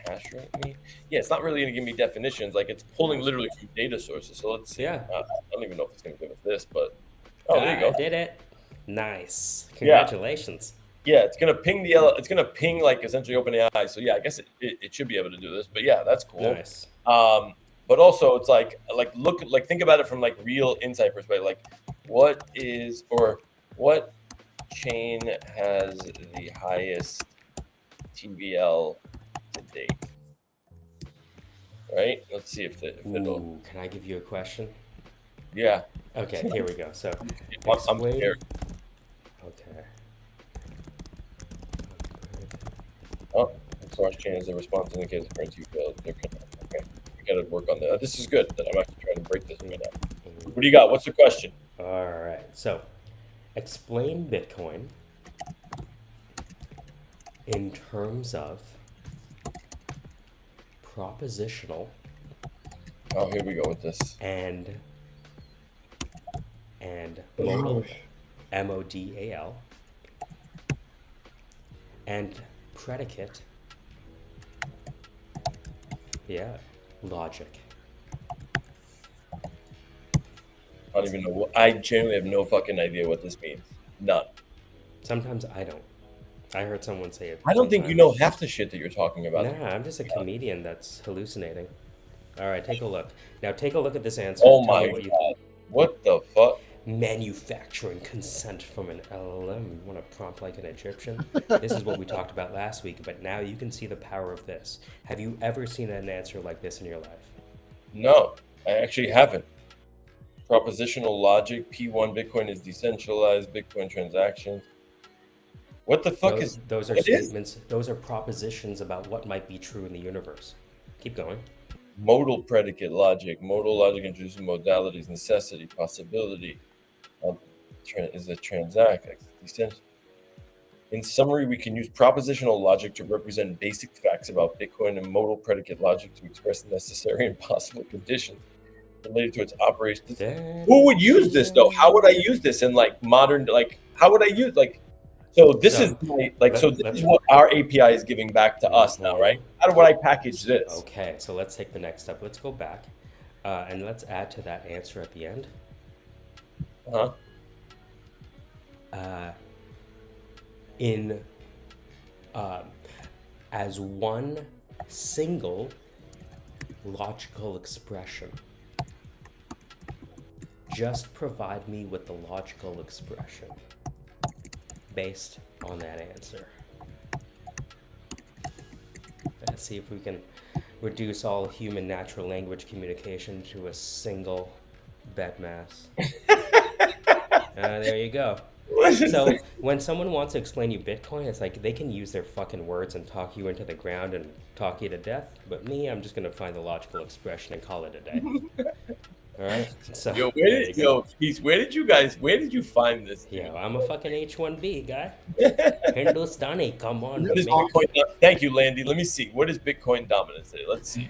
Hash rate mean? Yeah, it's not really going to give me definitions. It's pulling literally from data sources. So let's see. Yeah. I don't even know if it's going to give us this, but there you go. I did it. Nice. Congratulations. Yeah, it's gonna ping it's gonna ping essentially OpenAI. So yeah, I guess it should be able to do this. But yeah, that's cool. Nice. But also it's think about it from real insight perspective. What chain has the highest TVL to date? Right? Let's see if it'll. Ooh, can I give you a question? Yeah. Okay, here we go. So I'm scared. Okay. Oh, Source chain is the response indicates the currency failed. Okay, we got to work on that. This is good that I'm actually trying to break this right now. What do you got? What's the question? All right. So, explain Bitcoin in terms of propositional Oh, here we go with this. and modal, MODAL, and predicate, logic. I don't even know. I genuinely have no fucking idea what this means. None. Sometimes I don't. I heard someone say it. I don't think you know half the shit that you're talking about. Nah, I'm just a comedian that's hallucinating. All right, take a look. Now take a look at this answer. Oh Tell my me what you god. What the fuck? Manufacturing consent from an LLM. You want to prompt like an Egyptian? This is what we talked about last week, but now you can see the power of this. Have you ever seen an answer like this in your life? No, I actually haven't. Propositional logic. P1 Bitcoin is decentralized. Bitcoin transactions. What the fuck is those are statements? Those are propositions about what might be true in the universe. Keep going. modal predicate logic? Modal logic introduces modalities, necessity, possibility. Is a transact. In summary, we can use propositional logic to represent basic facts about Bitcoin and modal predicate logic to express necessary and possible conditions related to its operation. Who would use this though? How would I use this in like modern, like how would I use like, so this is what our API is giving back to us now, right? How would I package this? Okay, so let's take the next step. Let's go back and let's add to that answer at the end. As one single logical expression. Just provide me with the logical expression based on that answer. Let's see if we can reduce all human natural language communication to a single bed mass. There you go. So when someone wants to explain you Bitcoin, it's like they can use their fucking words and talk you into the ground and talk you to death. But me, I'm just gonna find the logical expression and call it a day. All right. So Peace, where did you find this? Yo, I'm a fucking H1B guy. Hindustani, come on. Thank you, Landy. Let me see. What is Bitcoin dominance today? Let's see.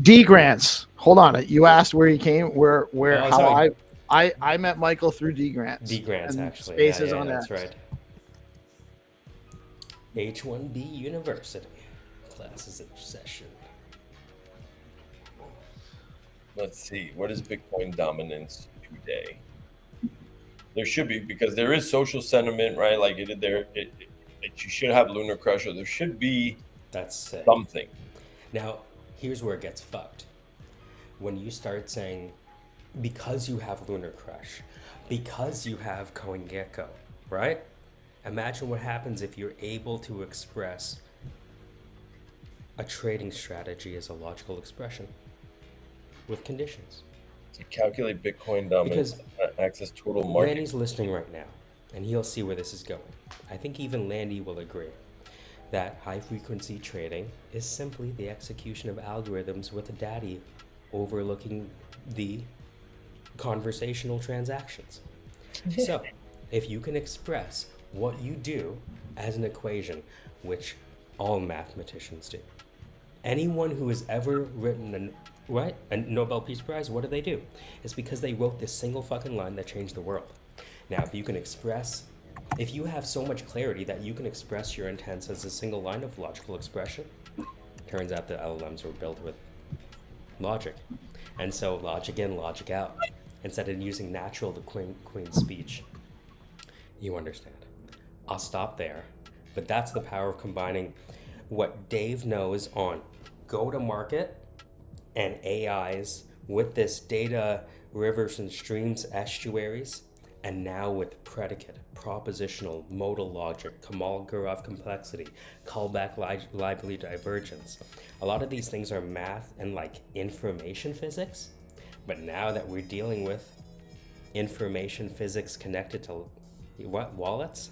D grants. Hold on. You asked where he came. Sorry. I met Michael through D grants. D grants actually. Spaces on that's X. right. H1B University. Classes in session. Let's see. What is Bitcoin dominance today? There should be, because there is social sentiment, right? Like you should have Lunar Crush, or there should be something. Now, here's where it gets fucked. When you start saying, because you have Lunar Crush, because you have CoinGecko, right? Imagine what happens if you're able to express a trading strategy as a logical expression with conditions. To calculate Bitcoin dominance, access total market. Landy's listening right now, and he'll see where this is going. I think even Landy will agree that high-frequency trading is simply the execution of algorithms with a daddy overlooking the conversational transactions. So, if you can express what you do as an equation, which all mathematicians do, anyone who has ever written a Nobel Peace Prize, what do? It's because they wrote this single fucking line that changed the world. Now, if you have so much clarity that you can express your intents as a single line of logical expression, turns out the LLMs were built with logic. And so logic in, logic out. Instead of using natural to queen speech. You understand. I'll stop there. But that's the power of combining what Dave knows on go-to-market and AIs with this data, rivers and streams, estuaries, and now with predicate, propositional, modal logic, Kolmogorov complexity, callback lively divergence. A lot of these things are math and like information physics, but now that we're dealing with information physics connected to wallets,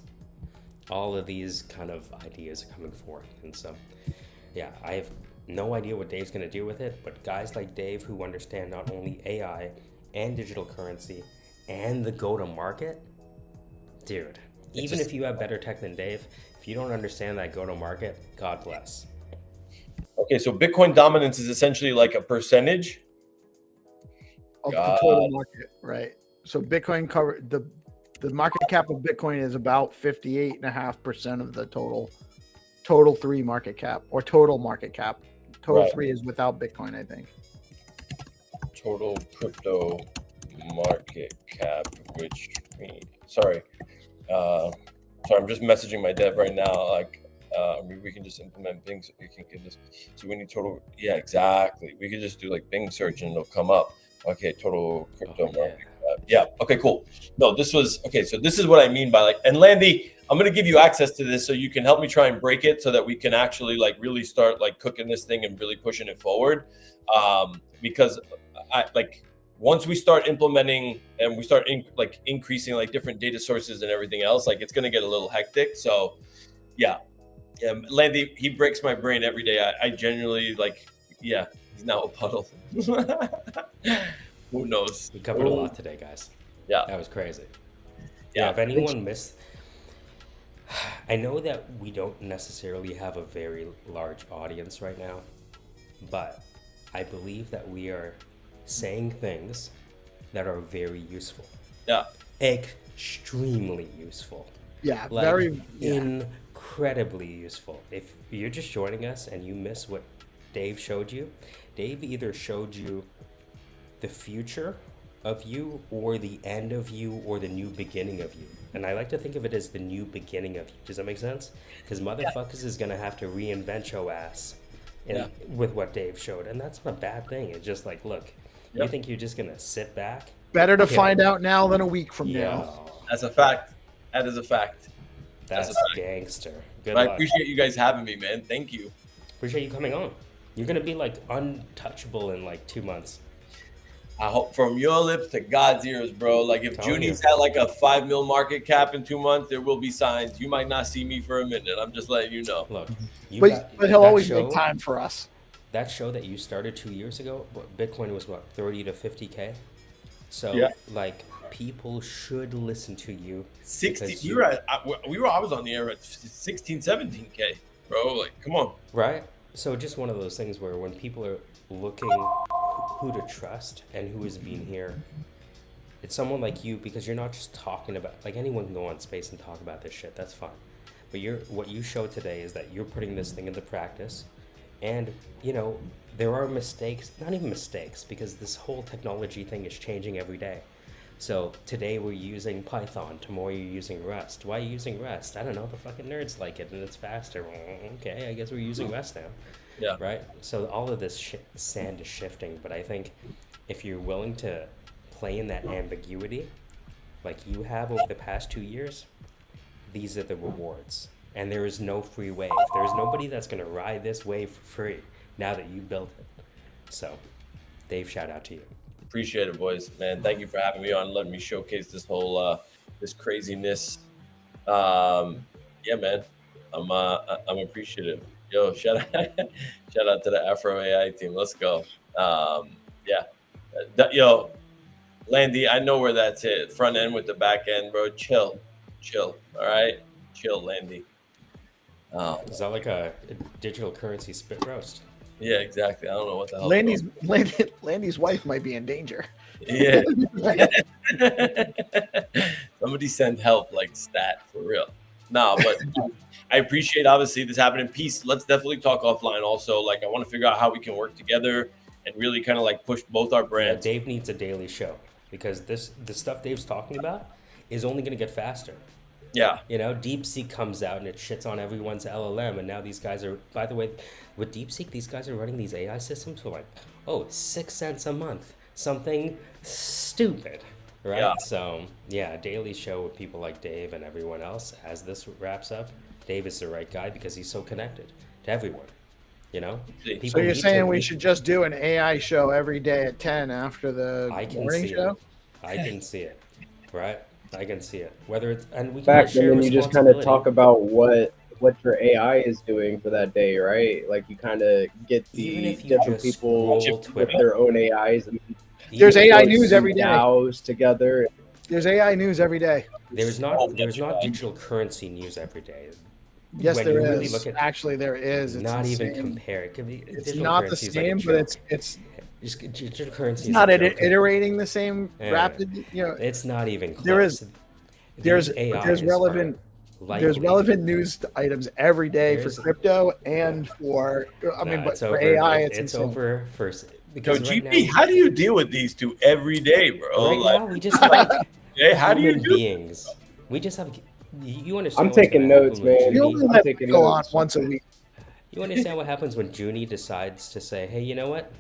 all of these kind of ideas are coming forth. And so, yeah, I have no idea what Dave's going to do with it, but guys like Dave who understand not only AI and digital currency and the go-to-market, dude, even if you have better tech than Dave, if If you don't understand that go-to-market, God bless. Okay, so Bitcoin dominance is essentially like a percentage of the total market, right? So Bitcoin cover the market cap of Bitcoin is about 58.5% of the total 3 market cap, or total market cap. Total Right. 3 is without Bitcoin, I think. Total crypto market cap, which means sorry, I'm just messaging my dev right now. Like, we can just implement Bing. So we can get this. So we need total. Yeah, exactly. We could just do like Bing search and it'll come up. Okay, total crypto market cap. Yeah. Okay, cool. No, this was okay. So this is what I mean by like. And Landy, I'm gonna give you access to this so you can help me try and break it so that we can actually like really start like cooking this thing and really pushing it forward. Because I like. Once we start implementing and we start increasing like different data sources and everything else, like it's going to get a little hectic. So yeah, Landy, he breaks my brain every day. I genuinely like, yeah, he's now a puddle. Who knows? We covered a lot today, guys. Yeah. That was crazy. Yeah. If anyone missed, I know that we don't necessarily have a very large audience right now, but I believe that we are saying things that are very useful. Yeah. Extremely useful. Yeah, Like, very incredibly useful. If you're just joining us and you miss what Dave showed you, Dave either showed you the future of you or the end of you or the new beginning of you. And I like to think of it as the new beginning of you. Does that make sense? Because motherfuckers is going to have to reinvent your ass with what Dave showed. And that's not a bad thing. It's just like, look, you think you're just going to sit back? Better to find out now than a week from now. That's a fact. That is a fact. That's gangster. Good I luck. appreciate you guys having me, man. Thank you. Appreciate you coming on. You're going to be like untouchable in like 2 months. I hope from your lips to God's ears, bro. Like if Telling Junie's you. had like a 5 mil market cap in 2 months, there will be signs. You might not see me for a minute. I'm just letting you know. Look, But he'll always make time for us. That show that you started 2 years ago, Bitcoin was what, 30 to 50K? So like people should listen to you. 60. I was on the air at 16, 17K, bro. Like, come on. Right? So just one of those things where when people are looking who to trust and who has been here, it's someone like you, because you're not just talking about, like anyone can go on space and talk about this shit, that's fine. But what you showed today is that you're putting this thing into practice. And, you know, there are mistakes, not even mistakes, because this whole technology thing is changing every day. So today we're using Python, tomorrow you're using Rust. Why are you using Rust? I don't know, the fucking nerds like it and it's faster. Okay, I guess we're using Rust now. Yeah. Right? So all of this sand is shifting, but I think if you're willing to play in that ambiguity, like you have over the past 2 years, these are the rewards. And there is no free wave. There's nobody that's going to ride this wave for free now that you built it. So, Dave, shout out to you. Appreciate it, boys. Man, thank you for having me on, letting me showcase this whole this craziness. Yeah, man, I'm appreciative. Yo, shout out to the Afro AI team. Let's go. Yo, Landy, I know where that's hit. Front end with the back end, bro. Chill. All right, chill, Landy. Is that like a digital currency spit roast? Yeah, exactly. I don't know what the hell. Landy's wife might be in danger. Yeah. Somebody send help, like stat, for real. No, but I appreciate obviously this happening. Peace. Let's definitely talk offline also. Like I want to figure out how we can work together and really kind of like push both our brands. Yeah, Dave needs a daily show because the stuff Dave's talking about is only going to get faster. Yeah. You know, DeepSeek comes out and it shits on everyone's LLM. And now these guys are, by the way, with DeepSeek, these guys are running these AI systems for like, 6 cents a month. Something stupid, right? Yeah. So, yeah, a daily show with people like Dave and everyone else. As this wraps up, Dave is the right guy because he's so connected to everyone, you know? So you're saying we should just do an AI show every day at 10 after the morning show? I can see it, right? I can see it. Whether it's and we Fact, can share and then you just kind of talk about what your AI is doing for that day, right? Like you kind of get the different people with their own AIs. And there's AI news every day. DAOs together. There's AI news every day. There's not digital currency news every day. Yes, when there you is. really look at Actually, there is. It's not even insane. compare. It could be It's digital not the currency is like a same, but joke. it's Digital currency is not a joke. iterating the same Yeah. rapid. It's not even close. There is These there's AIs relevant are likely. there's relevant news items every day There's- for crypto and for but it's for over. AI, It's insane. Yo, over first because right GP, now, how do you deal with these two every day, bro? right Like, now we just have like how do you human do? beings. We just have. You understand? I'm what's taking gonna notes, happen when man. We Junie- only I'm let taking go on notes. once a week. You understand what happens when Junie decides to say, "Hey, you know what?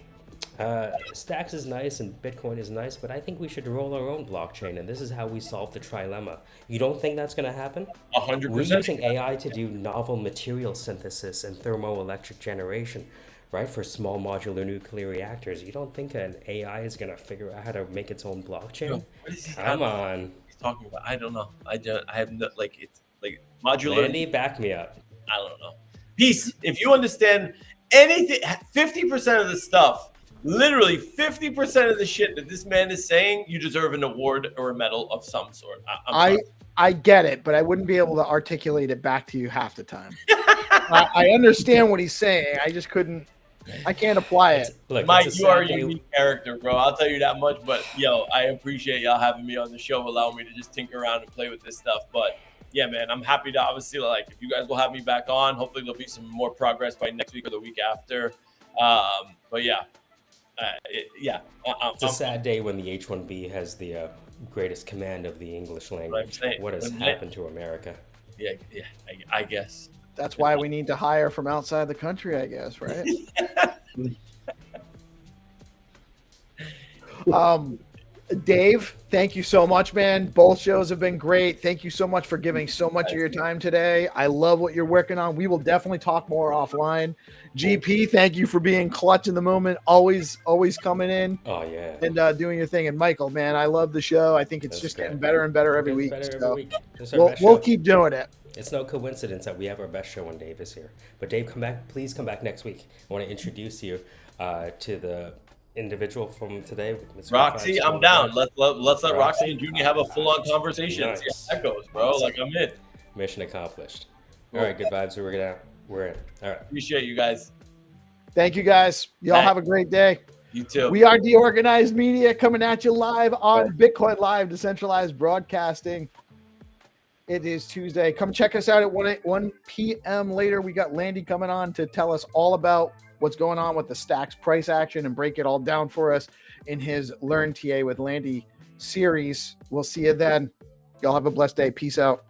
Stacks is nice and Bitcoin is nice, but I think we should roll our own blockchain, and this is how we solve the trilemma." You don't think that's going to happen? 100%. We're using AI to do novel material synthesis and thermoelectric generation, right? For small modular nuclear reactors. You don't think an AI is going to figure out how to make its own blockchain? Yo, what is he Come on. talking about? I don't know. I have no, like, it's like modular. Landy, back me up. I don't know. Peace. If you understand anything, 50% of the stuff, literally 50% of the shit that this man is saying, you deserve an award or a medal of some sort. I get it, but I wouldn't be able to articulate it back to you half the time. I understand what he's saying. I just couldn't. I can't apply it. Look, Mike, it's a you are a sad day. unique character, bro. I'll tell you that much. But yo, I appreciate y'all having me on the show, allowing me to just tinker around and play with this stuff. But yeah, man, I'm happy to obviously, like, if you guys will have me back on, hopefully there'll be some more progress by next week or the week after. But yeah, It's a sad day when the H-1B has the greatest command of the English language. saying. What has happened to America? Yeah, I guess. That's why we need to hire from outside the country, I guess, right? Dave, thank you so much, man. Both shows have been great. Thank you so much for giving so much of your time today. I love what you're working on. We will definitely talk more offline. GP, thank you for being clutch in the moment. Always coming in. Oh yeah. And doing your thing. And Michael, man, I love the show. I think it's just getting better and better every week. Better So every week. This is our best we'll show. keep doing it. It's no coincidence that we have our best show when Dave is here. But Dave, come back. Please come back next week. I want to introduce you to the individual from today. Ms. Roxy, I'm down. Let's let Roxy and Junior have a full-on conversation. Nice. See how that goes, bro. Like, I'm in. Mission accomplished. All right, good vibes. We're in. All right. Appreciate you guys. Thank you, guys. Y'all have a great day. You too. We are DeOrganized Media coming at you live on Bitcoin Live, decentralized broadcasting. It is Tuesday. Come check us out at 1 p.m. later. We got Landy coming on to tell us all about what's going on with the Stacks price action and break it all down for us in his Learn TA with Landy series. We'll see you then. Y'all have a blessed day. Peace out.